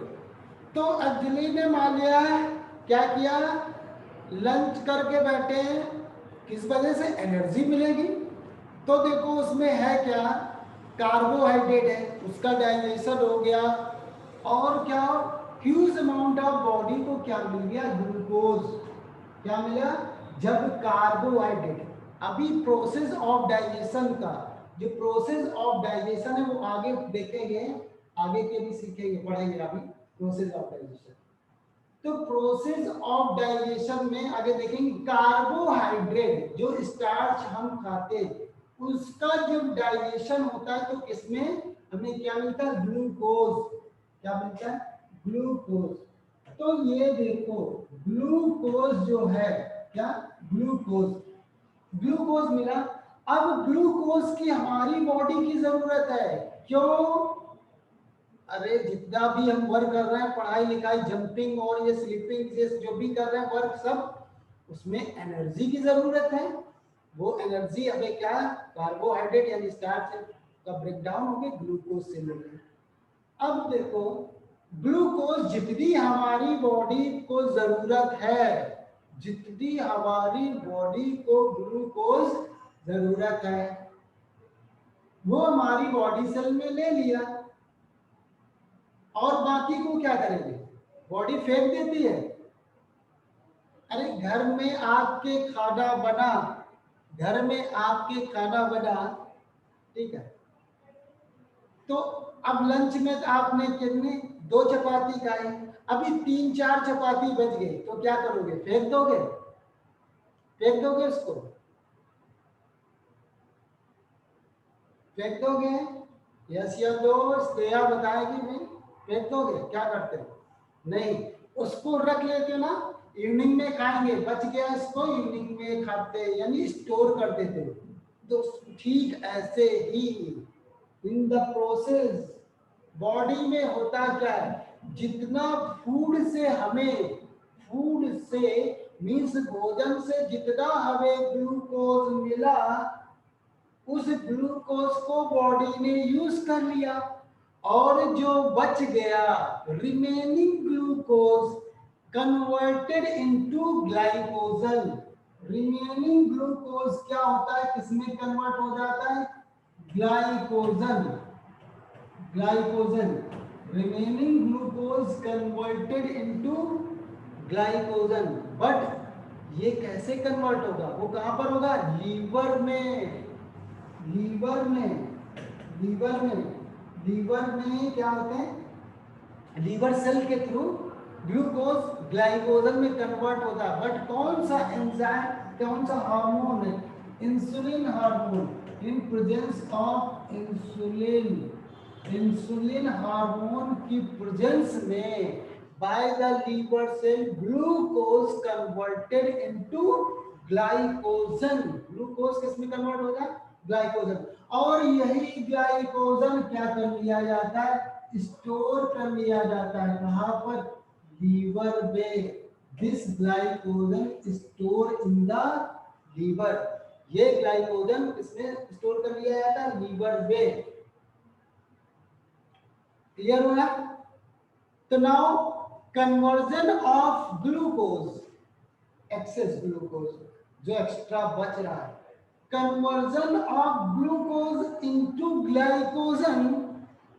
Speaker 1: तो अंजलि ने मान लिया क्या किया, लंच करके बैठे हैं, किस वजह से, एनर्जी मिलेगी, तो देखो उसमें है क्या, कार्बोहाइड्रेट है, उसका डाइजेशन हो गया, और क्या, ह्यूज अमाउंट ऑफ बॉडी को क्या मिल गया, ग्लूकोज, क्या मिला, जब कार्बोहाइड्रेट, अभी प्रोसेस ऑफ डाइजेशन का, जो प्रोसेस ऑफ डाइजेशन है वो आगे देखेंगे, आगे के भी सीखेंगे, पढ़ेंगे अभी प्रोसेस ऑफ डाइजेशन। तो प्रोसेस ऑफ डाइजेशन में आगे देखेंगे, कार्बोहाइड्रेट जो स्टार्च हम खाते उसका जब डाइजेशन होता है तो इसमें हमें क्या मिलता है, ग्लूकोज, क्या मिलता है, ग्लूकोज। तो ये देखो ग्लूकोज जो है, क्या, ग्लूकोज, ग्लूकोज मिला। अब ग्लूकोज की हमारी बॉडी की जरूरत है, क्यों, अरे जितना भी हम वर्क कर रहे हैं, पढ़ाई लिखाई, जंपिंग और ये स्लीपिंग, ये जो भी कर रहे हैं वर्क, सब उसमें एनर्जी की जरूरत है। वो एनर्जी हमें क्या, कार्बोहाइड्रेट यानी स्टार्च का ब्रेकडाउन होके ग्लूकोज से मिले। अब देखो ग्लूकोज जितनी हमारी बॉडी को जरूरत है, जितनी हमारी बॉडी को ग्लूकोज जरूरत है, वो हमारी बॉडी सेल में ले लिया, और बाकी को क्या करेंगे, बॉडी फेंक देती है। अरे घर में आपके खाना बना, घर में आपके खाना बना, ठीक है, तो अब लंच में आपने कितने, 2 चपाती खाई, अभी 3-4 चपाती बच गई, तो क्या करोगे, फेंक दोगे, फेंक दोगे उसको, फेंक दोगे, यस या नो? श्रेया बताएगी भाई। फेंक दोगे? क्या करते हो? नहीं, उसको रख लेते हो ना, इवनिंग में खाएंगे, बच गया इसको इवनिंग में खाते, यानी स्टोर कर देते हो। तो ठीक ऐसे ही इन द प्रोसेस बॉडी में होता क्या है, जितना फूड से हमें, फूड से मीन्स भोजन से जितना हमें ग्लूकोज मिला, उस ग्लूकोज को बॉडी ने यूज कर लिया, और जो बच गया remaining glucose converted into glycogen. Remaining glucose क्या होता है, किसमें कन्वर्ट हो जाता है? Glycogen. Glycogen, remaining glucose converted into glycogen. But ये कैसे कन्वर्ट होगा? वो कहां पर होगा? लीवर में। लीवर में, लीवर में, लीवर में क्या होते हैं, लीवर सेल के थ्रू ग्लूकोज ग्लाइकोजन में कन्वर्ट होता है। बट कौन सा एंजाइम, कौन सा हार्मोन है? Insulin hormone. In presence of insulin, insulin hormone की प्रेजेंस में by the liver cell glucose converted into glycogen. Glucose किस में कन्वर्ट होगा? ग्लाइकोजन। और यही ग्लाइकोजन क्या कर लिया जाता है? स्टोर कर लिया जाता है। कहां पर? लीवर में। This glycogen store in the liver. ये ग्लाइकोजन इसमें स्टोर कर लिया जाता है लीवर में। क्लियर हो ना? तो now conversion of glucose, access glucose जो एक्स्ट्रा बच रहा है, conversion of glucose into glycogen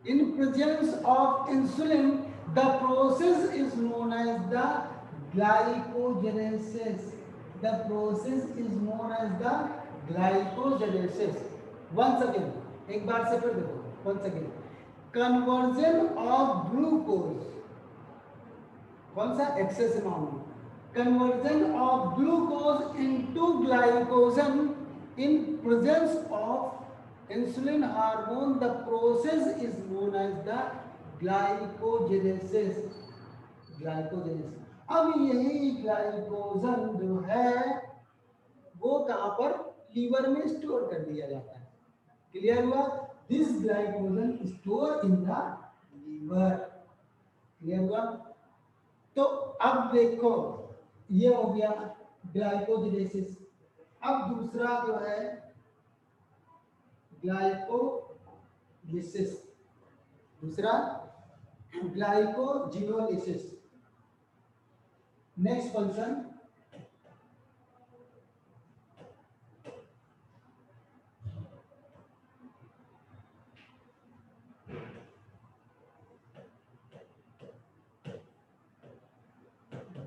Speaker 1: in presence of insulin, the process is known as the glycogenesis. The process is known as the glycogenesis. Once again, एक बार से फिर देखो, once again, conversion of glucose, कौन सा? एक्सेस अमाउंट में। Conversion of glucose into glycogen in presence of insulin hormone, the process is known as the glycogenesis. glycogenesis। अब यही ग्लाइकोजन जो है वो कहां पर? लीवर में स्टोर कर दिया जाता है। क्लियर हुआ? This glycogen store in the liver. Clear हुआ? तो अब देखो, ये हो गया ग्लाइकोजेनेसिस। अब दूसरा जो है ग्लाइकोलिसिस, दूसरा ग्लाइकोजिनोलिसिस। Next function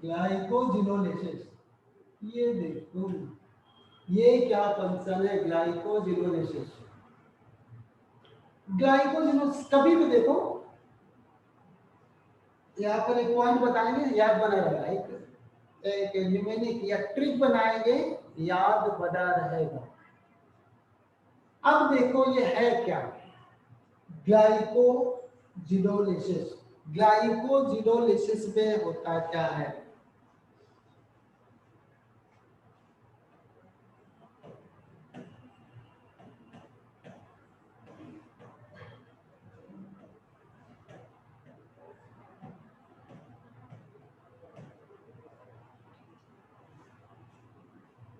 Speaker 1: glycogenolysis. ये देखो, ये क्या फंक्शन है ग्लाइकोजिनोलिसिस? ग्लाइकोजिनोलिसिस कभी भी देखो, यहाँ पर एक पॉइंट बताएंगे, याद बना रहेगा। एक न्यूमेरिक या ट्रिक बनाएंगे, याद बना रहेगा। अब देखो ये है क्या? ग्लाइकोजिनोलिसिस। ग्लाइकोजिनोलिसिस में होता क्या है?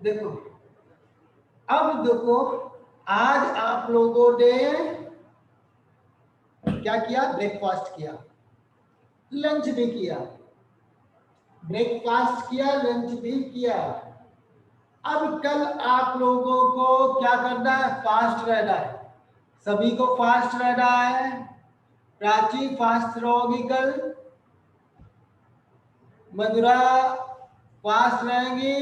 Speaker 1: देखो, अब देखो, आज आप लोगों ने क्या किया? ब्रेकफास्ट किया, लंच भी किया। ब्रेकफास्ट किया, लंच भी किया। अब कल आप लोगों को क्या करना है? फास्ट रहना है। सभी को फास्ट रहना है। प्राची फास्ट रहोगी कल, मधुरा फास्ट रहेंगी,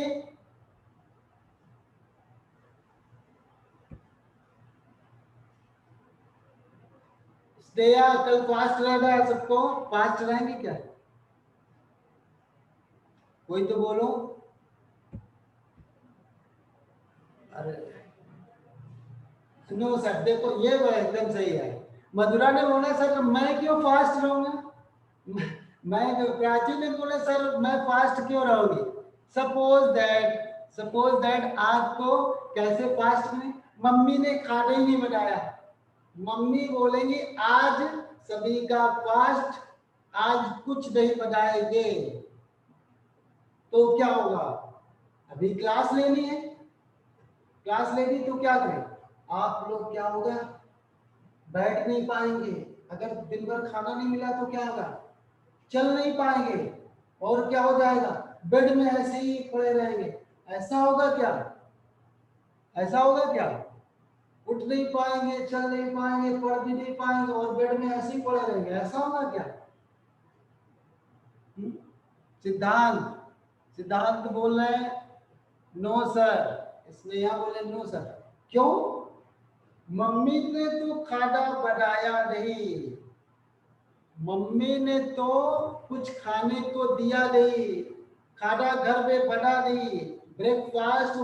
Speaker 1: श्रेया कल फास्ट रहना है। सबको फास्ट रहेंगे क्या? कोई तो बोलो। अरे सुनो सर, देखो ये वो एकदम सही है। मधुरा ने बोला सर मैं क्यों फास्ट रहूंगा, मैं प्राची ने बोला सर मैं फास्ट क्यों रहूंगी। सपोज दैट आपको कैसे फास्ट में, मम्मी ने खाना ही नहीं बनाया, मम्मी बोलेंगी आज सभी का फास्ट, आज कुछ नहीं बनाएंगे, तो क्या होगा, अभी क्लास लेनी है, क्लास लेनी तो क्या करें, आप लोग क्या होगा, बैठ नहीं पाएंगे, अगर दिन भर खाना नहीं मिला तो क्या होगा, चल नहीं पाएंगे, और क्या हो जाएगा, बेड में ऐसे ही पड़े रहेंगे। ऐसा होगा क्या, ऐसा होगा क्या, उठ नहीं पाएंगे, चल नहीं पाएंगे, पढ़ भी नहीं पाएंगे और बेड में ऐसे ही पड़े रहेंगे, ऐसा होगा क्या। हम्म? सिद्धांत सिद्धांत बोल रहे हैं नो सर, इसमें यहां बोले नो सर, क्यों, मम्मी ने तो खाना बनाया नहीं, मम्मी ने तो कुछ खाने को दिया नहीं, खाना घर में बना नहीं, ब्रेकफास्ट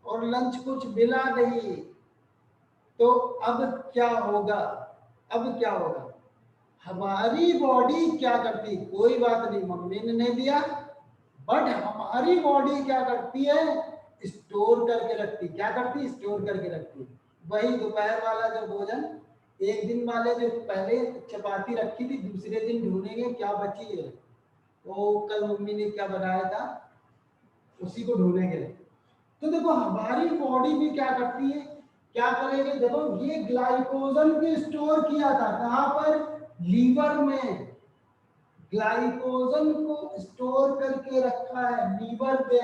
Speaker 1: और लंच कुछ मिला नहीं, तो अब क्या होगा, अब क्या होगा, हमारी बॉडी क्या करती, कोई बात नहीं मम्मी ने नहीं दिया, बट हमारी बॉडी क्या करती है, स्टोर करके रखती, क्या करती, स्टोर करके रखती। वही दोपहर वाला जो भोजन, एक दिन वाले जो पहले चपाती रखी थी, दूसरे दिन ढूंढेंगे क्या बची है, तो कल मम्मी ने क्या बनाया था, उसी को ढूंढेंगे। तो देखो हमारी बॉडी भी क्या करती है, क्या करेंगे, देखो ये ग्लाइकोजन को स्टोर किया था कहां पर, लीवर में, ग्लाइकोजन को स्टोर करके रखा है लीवर पे,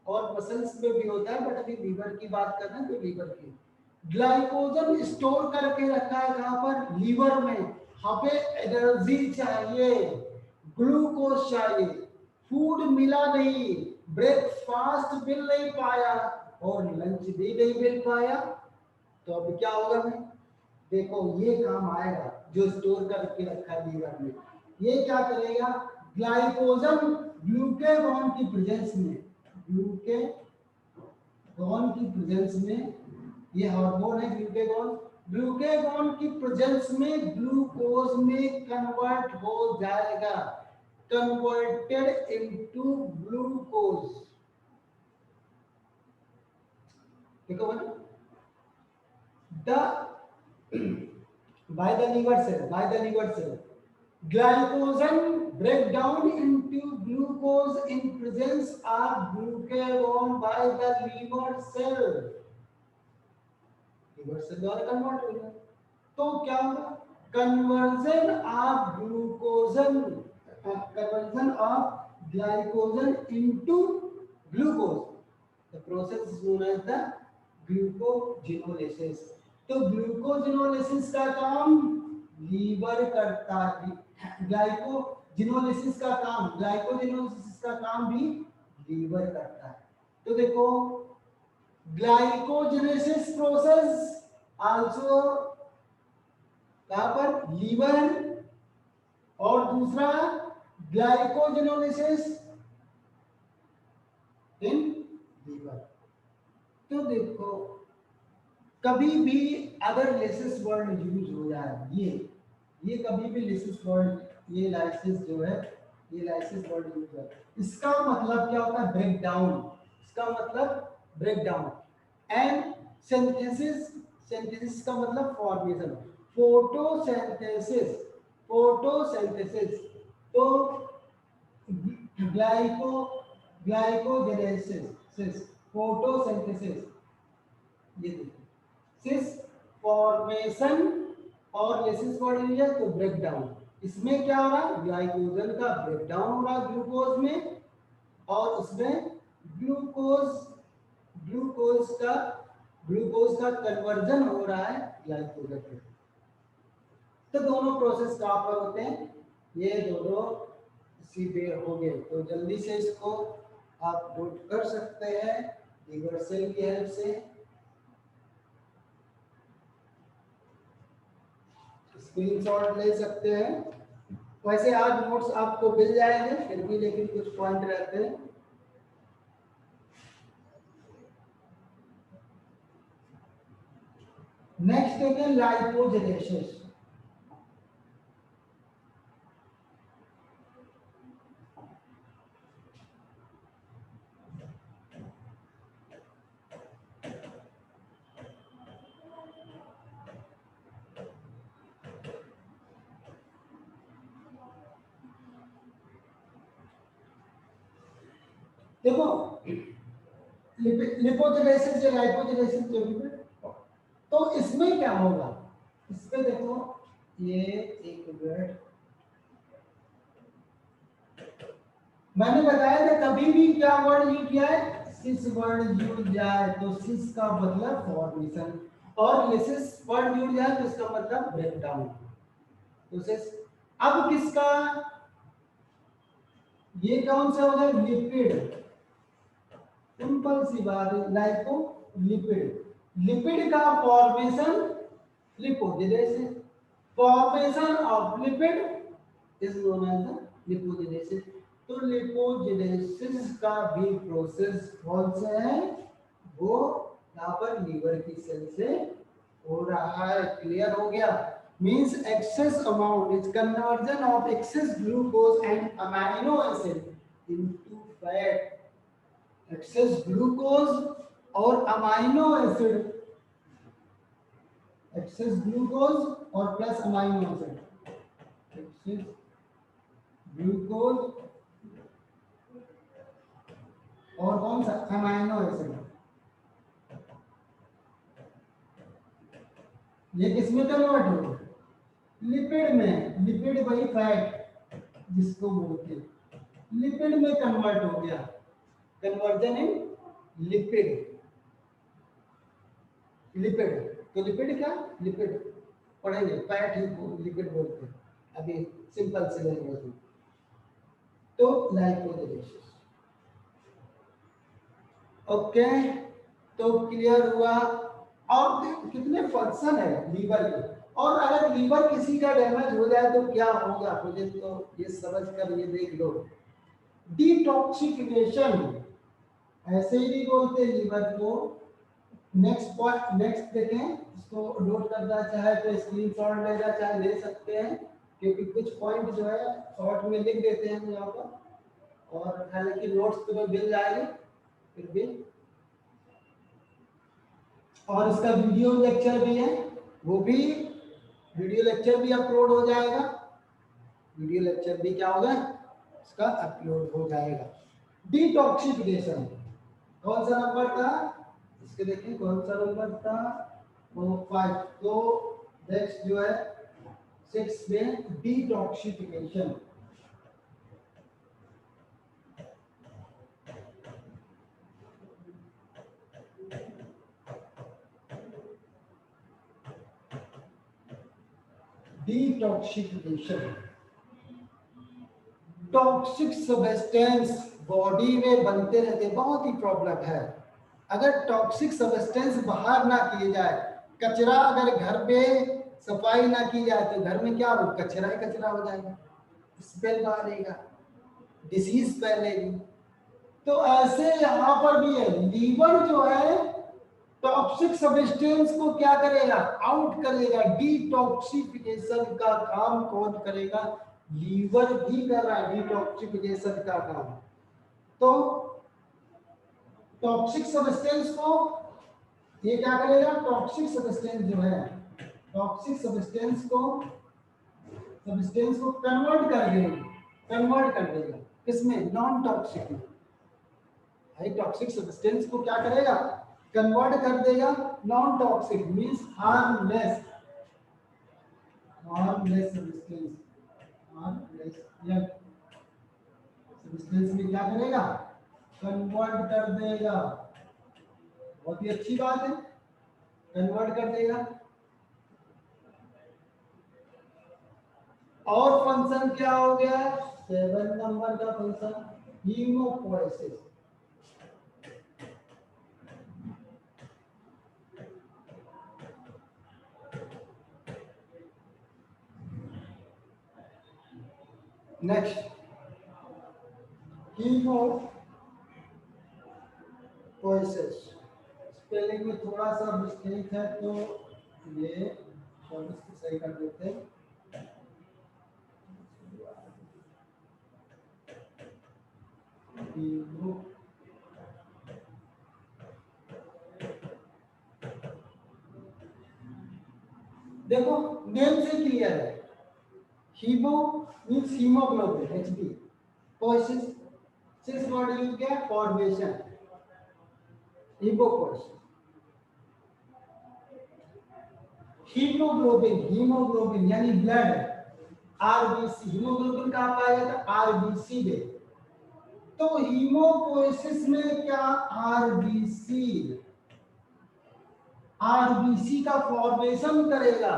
Speaker 1: और मसल्स में भी होता है, बट अभी लीवर की बात कर रहे हैं तो लीवर की, ग्लाइकोजन स्टोर करके रखा है कहां पर, लीवर में, हमें एनर्जी चाहिए, ग्लूकोज चाहिए, फूड मिला नहीं, ब्रेकफास्ट मिल नहीं पाया और लंच भी नहीं मिल पाया, तो अब क्या होगा भाई, देखो ये काम आएगा जो स्टोर करके रखा है लीवर में, ये क्या करेगा, ग्लाइकोजन ग्लूकेगॉन की प्रेजेंस में, ग्लूकेगॉन की प्रेजेंस में, ये हार्मोन है ग्लूकेगॉन, ग्लूकेगॉन की प्रेजेंस में ग्लूकोज में कन्वर्ट हो जाएगा, कन्वर्टेड इनटू ग्लूकोज, देखो the by the liver cell, glycogen break down into glucose in presence of glucagon by the liver cell, liver cell द्वारा कन्वर्ट हो गया, तो क्या होगा, conversion of glucagon, conversion of glycogen into glucose, the process is known as the glycogenolysis. तो ग्लूकोजिनोलिसिस का काम लीवर करता है, ग्लाइकोजिनोलिसिस का काम भी लीवर करता है। तो देखो ग्लाइकोजिनेसिस प्रोसेस आल्सो कहां पर, लीवर, और दूसरा ग्लाइकोजिनोलिसिस इन लीवर। तो देखो कभी भी अगर लेसिस वर्ड यूज हो जाए, ये कभी भी लेसिस वर्ड, ये लाइसिस जो है, ये लाइसिस वर्ड यूज है, इसका मतलब क्या होता है, ब्रेक डाउन, इसका मतलब break down, and synthesis, synthesis का मतलब फॉर्मेशन, फोटोसिंथेसिस, फोटोसिंथेसिस, तो ग्लाइको ग्लाइकोजेनेसिस, फोटोसिंथेसिस, ये देखो सिस फॉर्मेशन और लेसिस वर्ड यूज है, तो ब्रेक डाउन, इसमें क्या हो रहा है, ग्लाइकोजन का ब्रेक डाउन हो रहा है ग्लूकोज में, और उसमें ग्लूकोज ग्लूकोज का कन्वर्जन हो रहा है ग्लाइकोजन में। तो दोनों प्रोसेस कहाँ पर होते हैं, ये दोनों सीधे हो गए, तो जल्दी से इसको आप नोट कर सकते हैं लीवर सेल की हेल्प से, स्क्रीनशॉट ले सकते हैं। वैसे आज नोट्स आपको मिल जाएंगे, फिर भी लेकिन कुछ पॉइंट रहते हैं। नेक्स्ट देखिए लाइपोजेनेसिस, देखो लिपोजेनेसिस या लाइपोजेनेसिस जो भी है, तो इसमें क्या होगा, इसमें देखो ये एक मिनट, मैंने बताया था कभी भी क्या वर्ड यूज किया है, सिस वर्ड यूज जाए तो सिस का मतलब फॉर्मेशन, और लिसिस वर्ड यूज जाए तो इसका मतलब ब्रेक डाउन। तो सिस, अब किसका, ये कौन सा होगा, लिपिड, सिंपल सी बात है, लाइको लिपिड, लिपिड का formation lipogenesis, formation of lipid is known as the lipogenesis. तो लिपोजेनेसिस का भी प्रोसेस कौन सा है, वो यहाँ पर लीवर की सेल से हो रहा है। क्लियर हो गया, means excess amount is conversion of access glucose and amino acid into fat, access glucose और अमाइनो एसिड, एक्सेस ग्लूकोज और plus amino acid, access glucose और कौन सा, अमाइनो एसिड, ये किसमें कन्वर्ट होगा, लिपिड में, लिपिड वही फैट जिसको बोलते हैं, लिपिड में कन्वर्ट हो गया, कन्वर्जन इन लिपिड, लिपिड, तो लिपिड क्या, लिपिड पढ़ेंगे, फैट ही लिपिड बोलते हैं अभी सिंपल से लैंग्वेज में। तो लाइपोजेनेसिस, ओके, तो क्लियर हुआ। और कितने फंक्शन है लीवर के, और अगर लीवर किसी का डैमेज हो जाए तो क्या होगा, मुझे तो ये समझ कर ये देख लो, डिटॉक्सिफिकेशन, ऐसे ही नहीं बोलते लीवर को। नेक्स्ट पॉइंट, नेक्स्ट देखें, इसको नोट करना चाहे तो स्क्रीनशॉट लेना चाहे ले सकते हैं, क्योंकि कुछ पॉइंट जो है शॉर्ट में लिख देते हैं यहाँ पर, और हालांकि नोट्स तो मिल जाएंगे फिर भी, और इसका वीडियो लेक्चर भी है, वो भी वीडियो लेक्चर भी अपलोड हो जाएगा, वीडियो लेक्चर भी क्या होगा, इसका अपलोड हो जाएगा। डिटॉक्सिफिकेशन कौन सा नंबर था, इसके देखिए कौन सा नंबर था, वो 5, तो नेक्स्ट जो है 6 में detoxification, detoxification, toxic substance body में बनते रहते, बहुत ही प्रॉब्लम है। अगर टॉक्सिक सब्सटेंस बाहर ना किए जाए, कचरा अगर घर पे सफाई ना की जाए तो घर में क्या हो, कचरा ही कचरा हो जाएगा, स्मेल मारेगा, डिसीज फैलेगी। तो ऐसे यहाँ पर भी है, लीवर जो है टॉक्सिक सब्सटेंस को क्या करेगा, आउट करेगा, डिटॉक्सिफिकेशन का काम कौन करेगा, लीवर भी कर रहा है डिटॉक्सिफिकेशन का काम। तो टॉक्सिक सब्सटेंस को ये क्या करेगा, टॉक्सिक सब्सटेंस जो है, टॉक्सिक सब्सटेंस को कन्वर्ट कर देगा, कन्वर्ट कर देगा किसमें, नॉन टॉक्सिक में। भाई टॉक्सिक सब्सटेंस को क्या करेगा, कन्वर्ट कर देगा non toxic, means harmless, harmless substance, harmless या सब्सटेंस में क्या करेगा, कन्वर्ट कर देगा। बहुत ही अच्छी बात है, कन्वर्ट कर देगा। और फंक्शन क्या हो गया, 7 नंबर का फंक्शन, हीमोपोएसिस। नेक्स्ट हीमोपोएसिस, स्पेलिंग में थोड़ा सा मिस्टेक है तो ये इसको सही कर देते हैं। देखो नेम से क्लियर है, haemo means haemoglobin, Hb, poiesis 6 word use किया, फॉर्मेशन, हिपोकोर्स, हीमोग्लोबिन, हीमोग्लोबिन यानी ब्लड, आरबीसी, हीमोग्लोबिन कहाँ पाया जाता है, आरबीसी में। तो हीमोपोइसिस में क्या, आरबीसी, आरबीसी का फॉर्मेशन करेगा।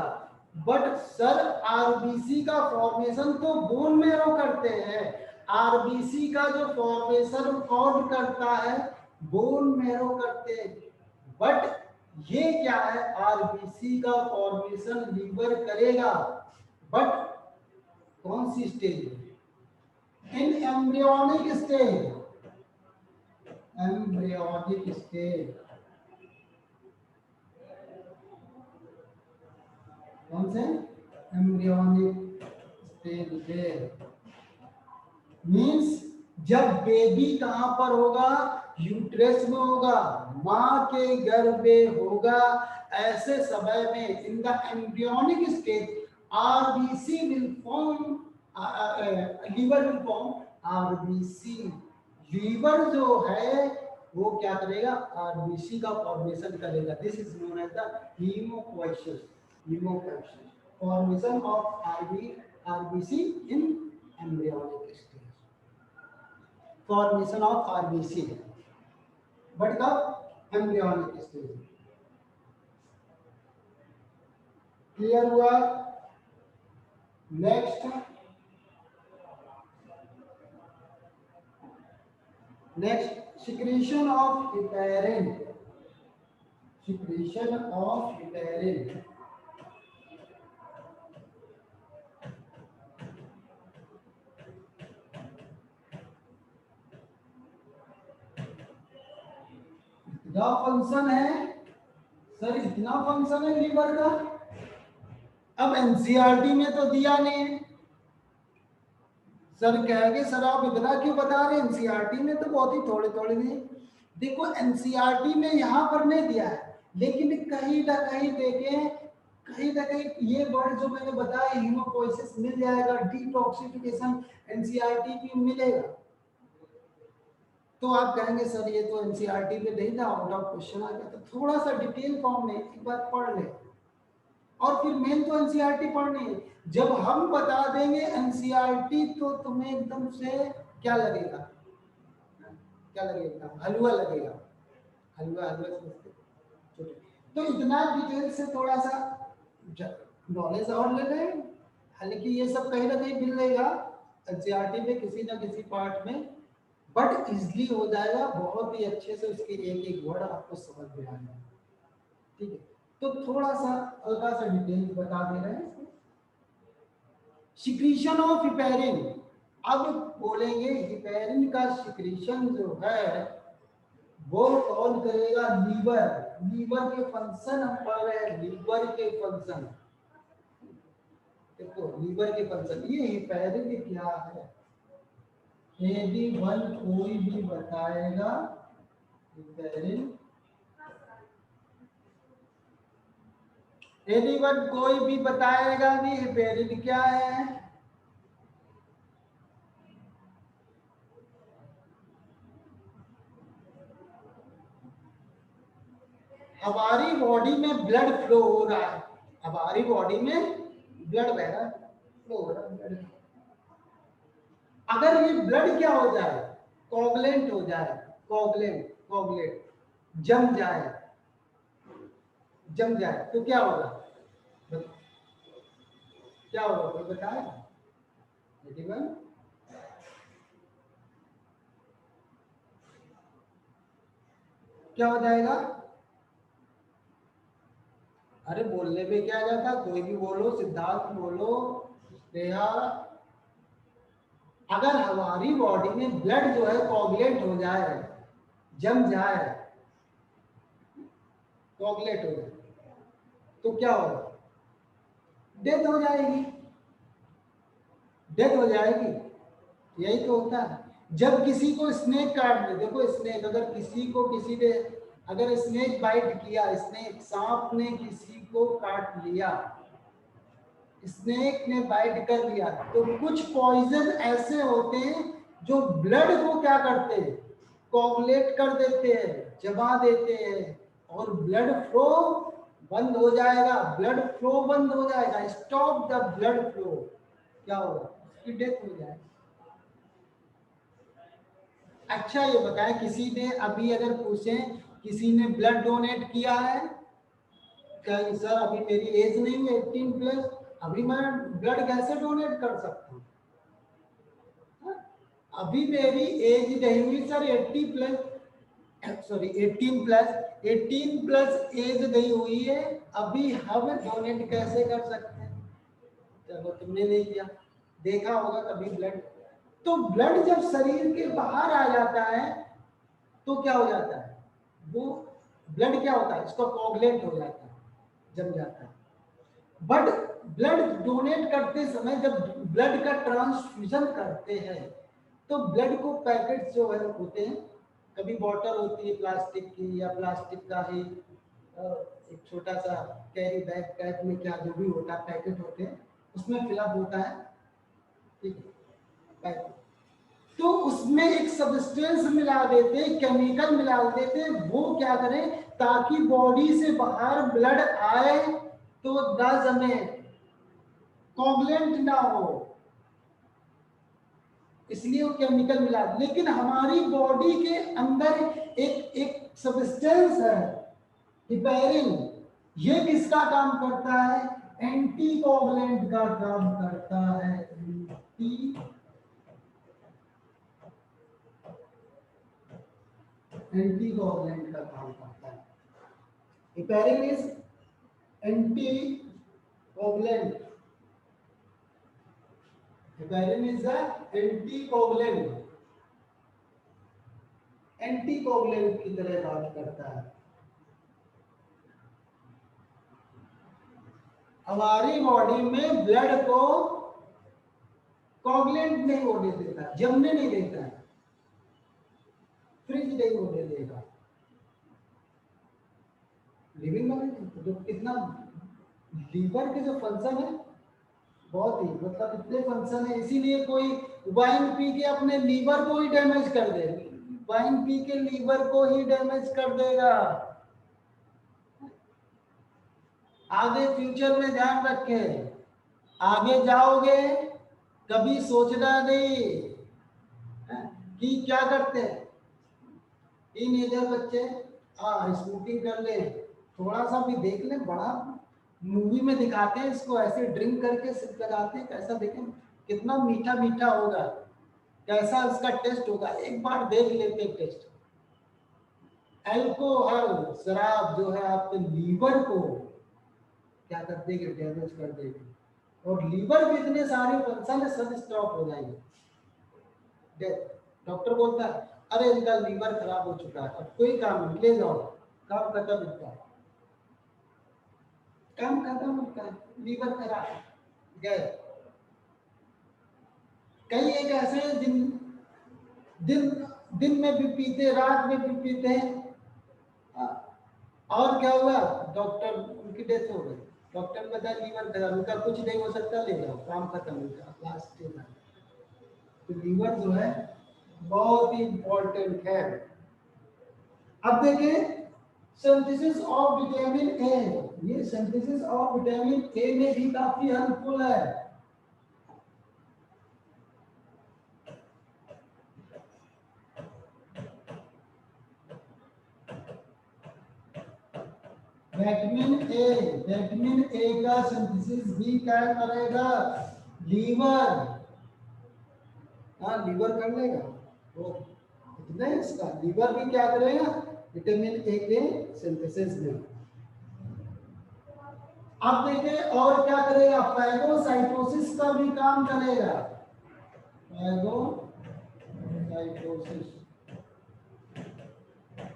Speaker 1: बट सर आरबीसी का फॉर्मेशन तो बोन मेरो करते हैं, आरबीसी का जो फॉर्मेशन कौन करता है, बोन मेरो करते हैं। बट ये क्या है, आरबीसी का फॉर्मेशन लीवर करेगा, बट कौन सी स्टेज में, इन एम्ब्रियोनिक स्टेज, एम्ब्रियोनिक स्टेज, कौन से, एम्ब्रियोनिक स्टेज पे, मींस जब बेबी कहां पर होगा, यूट्रस में होगा, मां के गर्भ में होगा, ऐसे समय में in the embryonic stage RBC will form, liver will form RBC. Liver जो है वो क्या करेगा, आरबीसी का फॉर्मेशन करेगा। This is known as the haemopoiesis, haemopoiesis, formation of RBC in embryonic stage, formation of RBC, but कब, एम्ब्रियोनिक स्टेज। क्लियर हुआ। Next, next secretion of heparin, secretion of heparin, इतना फंक्शन है सर, इतना फंक्शन है लीवर का। अब एनसीईआरटी में तो दिया नहीं है, सर कहेंगे सर आप इतना क्यों बता रहे हैं, एनसीईआरटी में तो बहुत ही थोड़े थोड़े दिए। देखो एनसीईआरटी में यहाँ पर नहीं दिया है, लेकिन कहीं ना कहीं देखें, कहीं ना कहीं ये वर्ड जो मैंने बताया, हीमोपोइसिस मिल जाएगा, डिटॉक्सिफिकेशन एनसीईआरटी में मिलेगा। तो आप कहेंगे सर ये तो एनसीईआरटी में नहीं था, आउट ऑफ क्वेश्चन आ गया। तो थोड़ा सा डिटेल फॉर्म में एक बार पढ़ ले, और फिर मेन तो एनसीईआरटी पढ़नी है। जब हम बता देंगे एनसीईआरटी तो तुम्हें एकदम से क्या लगेगा, क्या लगेगा, हलवा लगेगा, हलवा, हलवा समझते। तो इतना डिटेल से थोड़ा सा नॉलेज और ले लें, हालांकि ये सब कहीं ना कहीं मिल जाएगा एनसीईआरटी में किसी ना किसी पार्ट में, बट इजली हो जाएगा, बहुत ही अच्छे से उसके एक एक वर्ड आपको समझ में आ जाएगा। ठीक है, तो थोड़ा सा हल्का सा डिटेल बता दे रहे हैं। सिक्रीशन ऑफ हिपेरिन, अब बोलेंगे हिपेरिन का सिक्रीशन जो है वो कौन करेगा, लीवर, लीवर के फंक्शन हम पढ़ रहे हैं, लीवर के फंक्शन। देखो लीवर के फंक्शन, ये हिपेरिन क्या है, यदि वन कोई भी बताएगा, हिपेरिन, यदि वन कोई भी बताएगा भी हिपेरिन क्या है, हमारी बॉडी में ब्लड फ्लो हो रहा है, हमारी बॉडी में ब्लड बह रहा है, फ्लो हो रहा है ब्लड। अगर ये ब्लड क्या हो जाए, कोगुलेंट हो जाए, कोगुलेंट, कोगुलेंट जम जाए, जम जाए तो क्या होगा, क्या होगा कोई बताए, क्या हो जाएगा, अरे बोलने पे क्या जाता, कोई भी बोलो, सिद्धार्थ बोलो, नेहा। अगर हमारी बॉडी में ब्लड जो है कोगुलेट हो जाए, जम जाए, कोगुलेट हो जाए, तो क्या होगा, डेथ हो जाएगी, डेथ हो जाएगी। यही तो होता है जब किसी को स्नेक काट दे। देखो स्नेक, अगर किसी को किसी ने अगर स्नेक बाइट किया, स्नेक, सांप ने किसी को काट लिया, स्नेक ने बाइट कर लिया, तो कुछ पॉइजन ऐसे होते हैं जो ब्लड को क्या करते हैं, कोगुलेट कर देते हैं, जमा देते हैं, और ब्लड फ्लो बंद हो जाएगा, ब्लड फ्लो बंद हो जाएगा, स्टॉप द ब्लड फ्लो, क्या होगा, उसकी डेथ हो जाएगी। अच्छा ये बताएं, किसी ने अभी अगर पूछें किसी ने ब्लड डोनेट किया है, कहेंगे सर अभी मेरी एज नहीं है 18 प्लस, अभी मैं ब्लड कैसे डोनेट कर सकता हूँ, अभी मेरी एज नहीं हुई sir 80 plus, sorry 18 plus, 18 plus age नहीं हुई है, अभी हम डोनेट कैसे कर सकते हैं। चलो तुमने नहीं किया, देखा होगा कभी ब्लड, तो ब्लड जब शरीर के बाहर आ जाता है तो क्या हो जाता है, वो ब्लड क्या होता है, इसका कोगुलेट हो जाता है, जम जाता है। बट ब्लड डोनेट करते समय जब ब्लड का ट्रांसफ्यूजन करते हैं तो ब्लड को पैकेट जो है होते हैं, कभी बॉटल होती है प्लास्टिक की, या प्लास्टिक का ही एक छोटा सा कैरी बैग टाइप में क्या जो भी होता है पैकेट होते हैं, उसमें फिलअप होता है, ठीक है पैकेट, तो उसमें एक सब्सटेंस मिला देते, केमिकल मिला देते, वो क्या करें ताकि बॉडी से बाहर ब्लड आए तो ना जमे, कोगुलेंट ना हो, इसलिए वो केमिकल मिला। लेकिन हमारी बॉडी के अंदर एक एक सब्सटेंस है हिपैरिन, ये किसका काम करता है, एंटी कोगुलेंट का काम करता है, एंटी कोगुलेंट का काम करता है। Heparin is anti coagulant, heparin is the anti coagulant, anti coagulant की तरह बात करता है। हमारी बॉडी में ब्लड को कोगुलेंट नहीं होने देता, जमने नहीं देता है, फ्रीज नहीं होने देगा, लिविंग में जो कितना लीवर के जो फंक्शन है बहुत ही मतलब इतने फंक्शन है, इसीलिए कोई वाइन पी के अपने लीवर को ही डैमेज कर दे, वाइन पी के लीवर को ही डैमेज कर देगा। आगे फ्यूचर में ध्यान रखें, आगे जाओगे कभी सोचना नहीं कि क्या करते हैं टीनेजर बच्चे, हाँ स्मोकिंग कर ले, थोड़ा सा भी देख ले, बड़ा मूवी में दिखाते हैं इसको ऐसे ड्रिंक करके सिप लगाते हैं, कैसा देखें कितना मीठा मीठा होगा, कैसा इसका टेस्ट होगा, एक बार देख लेते हैं टेस्ट। अल्कोहल शराब जो है आपके लीवर को क्या कर देगी, डैमेज कर देगी, और लीवर के इतने सारे फंक्शन सब स्टॉप हो जाएंगे, डॉक्टर बोलता है अरे इनका लीवर खराब हो चुका है, अब कोई काम नहीं, ले जाओ, काम खत्म होता है, काम खत्म होता है, लीवर खराब गए। कई एक ऐसे हैं दिन दिन दिन में भी पीते, रात में भी पीते हैं, और क्या हुआ, डॉक्टर उनकी डेथ हो गई, डॉक्टर ने बताया लीवर खराब, उनका कुछ नहीं हो सकता, ले जाओ, काम खत्म होगा, लास्ट स्टेज है। तो लीवर जो है बहुत ही इंपॉर्टेंट है। अब देखें सिंथेसिस ऑफ विटामिन ए, ये सिंथेसिस ऑफ विटामिन ए में भी काफी हेल्पफुल है। विटामिन ए का सिंथेसिस भी क्या करेगा, लीवर, हाँ लीवर कर लेगा, तो इतना ही इसका, लीवर भी क्या करेगा विटामिन ए के सिंथेसिस में। अब देखें और क्या करेगा, फैगोसाइटोसिस का भी काम करेगा, फैगोसाइटोसिस,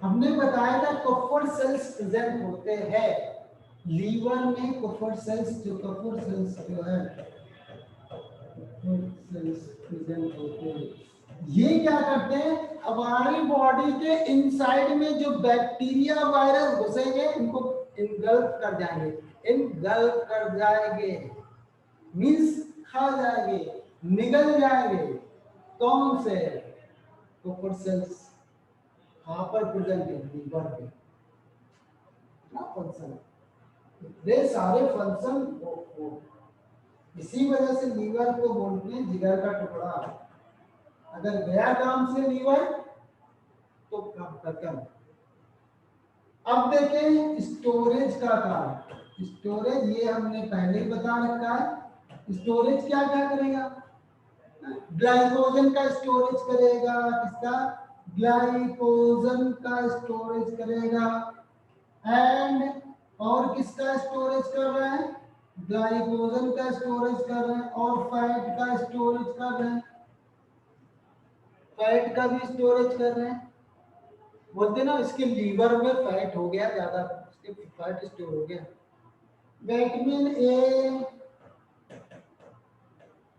Speaker 1: हमने बताया था कुफर सेल्स प्रेजेंट होते हैं लीवर में, कुफर सेल्स जो है सेल्स प्रेजेंट होते हैं, ये क्या करते हैं हमारी बॉडी के इनसाइड में जो बैक्टीरिया वायरस घुसेंगे इनको इनगल्फ कर जाएंगे, इनगल्फ कर जाएंगे मींस खा जाएंगे, निगल जाएंगे, कौन से कोपर सेल्स कहाँ पर प्रेजेंट है? लीवर पे ना फंक्शन, ये सारे फंक्शन वो इसी वजह से लीवर को बोलते हैं जिगर का टुकड़ा। अगर गया काम से लीवर तो काम खत्म। अब देखें स्टोरेज का काम। स्टोरेज ये हमने पहले ही बता रखा है। स्टोरेज क्या क्या करेगा? ग्लाइकोजन का स्टोरेज करेगा। किसका? ग्लाइकोजन का स्टोरेज करेगा। एंड और किसका स्टोरेज कर रहे हैं? ग्लाइकोजन का स्टोरेज कर रहे हैं और फैट का स्टोरेज कर रहे हैं। फैट का भी स्टोरेज कर रहे हैं। बोलते ना इसके लीवर में फैट हो गया ज्यादा, इसके फैट स्टोर हो गया। विटामिन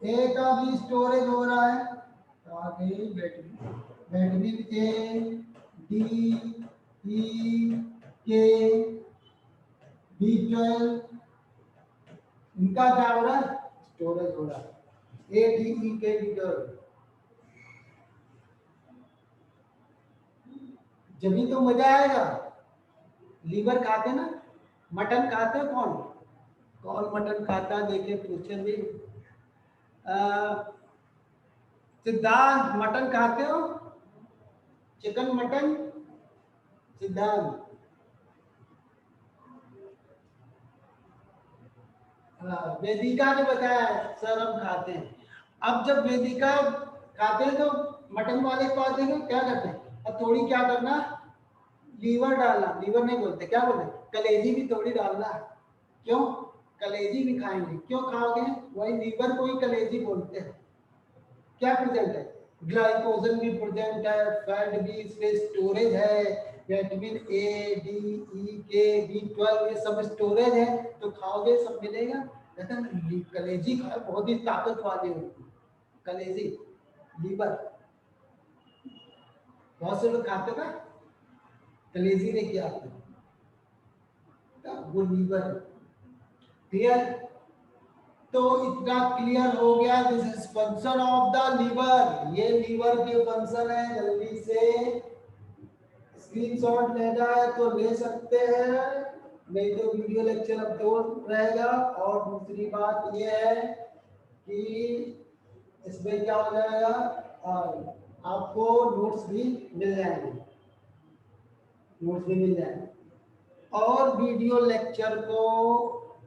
Speaker 1: ए का भी स्टोरेज हो रहा है। आगे विटामिन ए, डी, ई, के, B12 इनका क्या हो रहा है? स्टोरेज हो रहा है। ए, डी, ई, के, B12। जब भी तो मजा आएगा। लीवर खाते ना, मटन खाते कौन कौन मटन खाता? देखे पूछे भी। सिद्धांत मटन खाते हो? Chicken mutton? सिद्धांत वेदिका ने बताया सर हम खाते हैं। अब जब वेदिका खाते हैं तो मटन वाले को आते हैं क्या करते हैं? अब थोड़ी क्या करना, लीवर डालना, लीवर नहीं बोलते, क्या बोलते? कलेजी भी थोड़ी डालना। क्यों? कलेजी भी खाएंगे। क्यों खाओगे? वही लीवर को ही कलेजी बोलते हैं। क्या प्रेजेंट है? ग्लाइकोजन भी प्रेजेंट है, फैट भी, इसमें स्टोरेज है, विटामिन ए, डी, ई, के, B12 ये सब स्टोरेज है। तो खाओगे सब मिलेगा। कहते हैं कलेजी खाओ, बहुत ही ताकत वाली होती है कलेजी, लीवर। बहुत से लोग खाते ना कलेजी लेके आते हैं, वो लीवर। क्लियर? तो इतना क्लियर हो गया। This is function of the liver. ये लीवर के फंक्शन है। जल्दी से स्क्रीनशॉट लेना है तो ले सकते हैं, नहीं तो वीडियो लेक्चर अब तो रहेगा। और दूसरी बात ये है कि इसमें क्या हो जाएगा, आपको नोट्स भी मिल जाएंगे, नोट्स भी मिल जाएंगे। और वीडियो लेक्चर को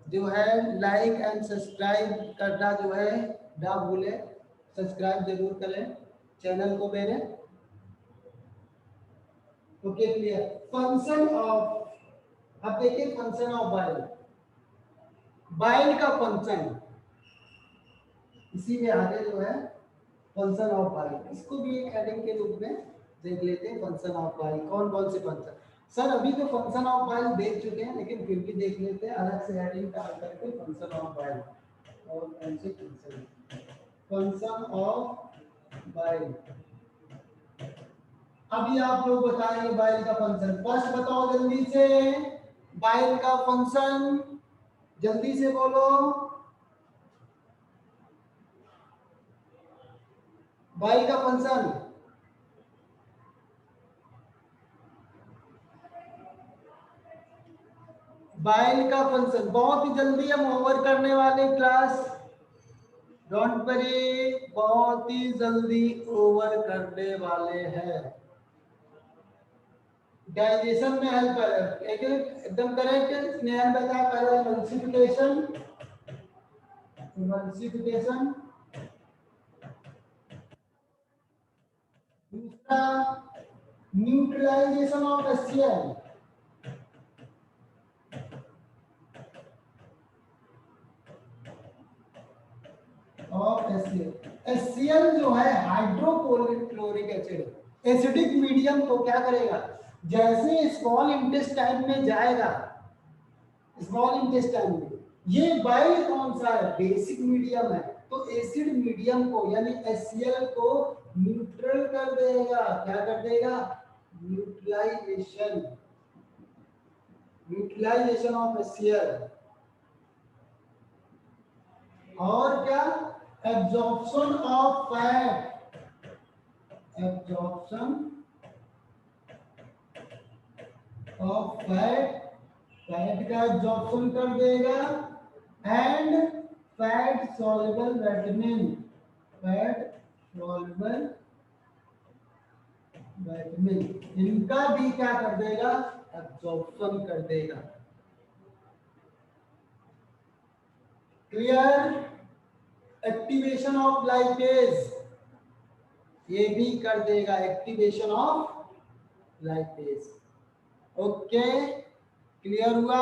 Speaker 1: जो है लाइक एंड सब्सक्राइब करना जो है ना भूले। सब्सक्राइब जरूर करें चैनल को मेरे। Okay clear? फंक्शन ऑफ, अब देखिए फंक्शन ऑफ बाइल। बाइल का फंक्शन इसी में आगे जो है फंक्शन ऑफ बाइल, इसको भी एक हेडिंग के रूप में देख लेते हैं। फंक्शन ऑफ बाइल कौन कौन से फंक्शन? सर अभी तो फंक्शन ऑफ बाइल देख चुके हैं, लेकिन फिर भी देख लेते हैं अलग से हेडिंग डाल करके फंक्शन ऑफ बाइल। और कौन से फंक्शन ऑफ बाइल? अभी आप लोग बताएंगे बाइल का फंक्शन। फर्स्ट बताओ जल्दी से, बाइल का फंक्शन जल्दी से बोलो। बाइल का फंक्शन बाइल का फंक्शन बहुत ही जल्दी हम ओवर करने वाले क्लास, डोंट वरी, बहुत ही जल्दी ओवर करने वाले हैं। डाइजेशन में हेल्प है एकदम करेक्ट। स्नेहल बता पहले एमल्सिफिकेशन, एमल्सिफिकेशन। दूसरा न्यूट्रलाइजेशन ऑफ HCl। और HCl जो है हाइड्रोक्लोरिक एसिड, एसिडिक मीडियम को क्या करेगा? जैसे स्मॉल इंटेस्टाइन में जाएगा, स्मॉल इंटेस्टाइन में, ये बाइल कौन सा है? बेसिक मीडियम है। तो एसिड मीडियम को यानी HCl को न्यूट्रल कर देगा। क्या कर देगा? Neutralisation, neutralisation of HCl। और क्या? Absorption of fat, absorption of fat, fat का एब्जॉर्प्शन कर देगा, and fat soluble vitamin, fat soluble vitamin, इनका भी क्या कर देगा, एब्जॉर्प्शन कर देगा। क्लियर? एक्टिवेशन ऑफ लाइपेज, ये भी कर देगा, activation of lipase. Okay, clear हुआ?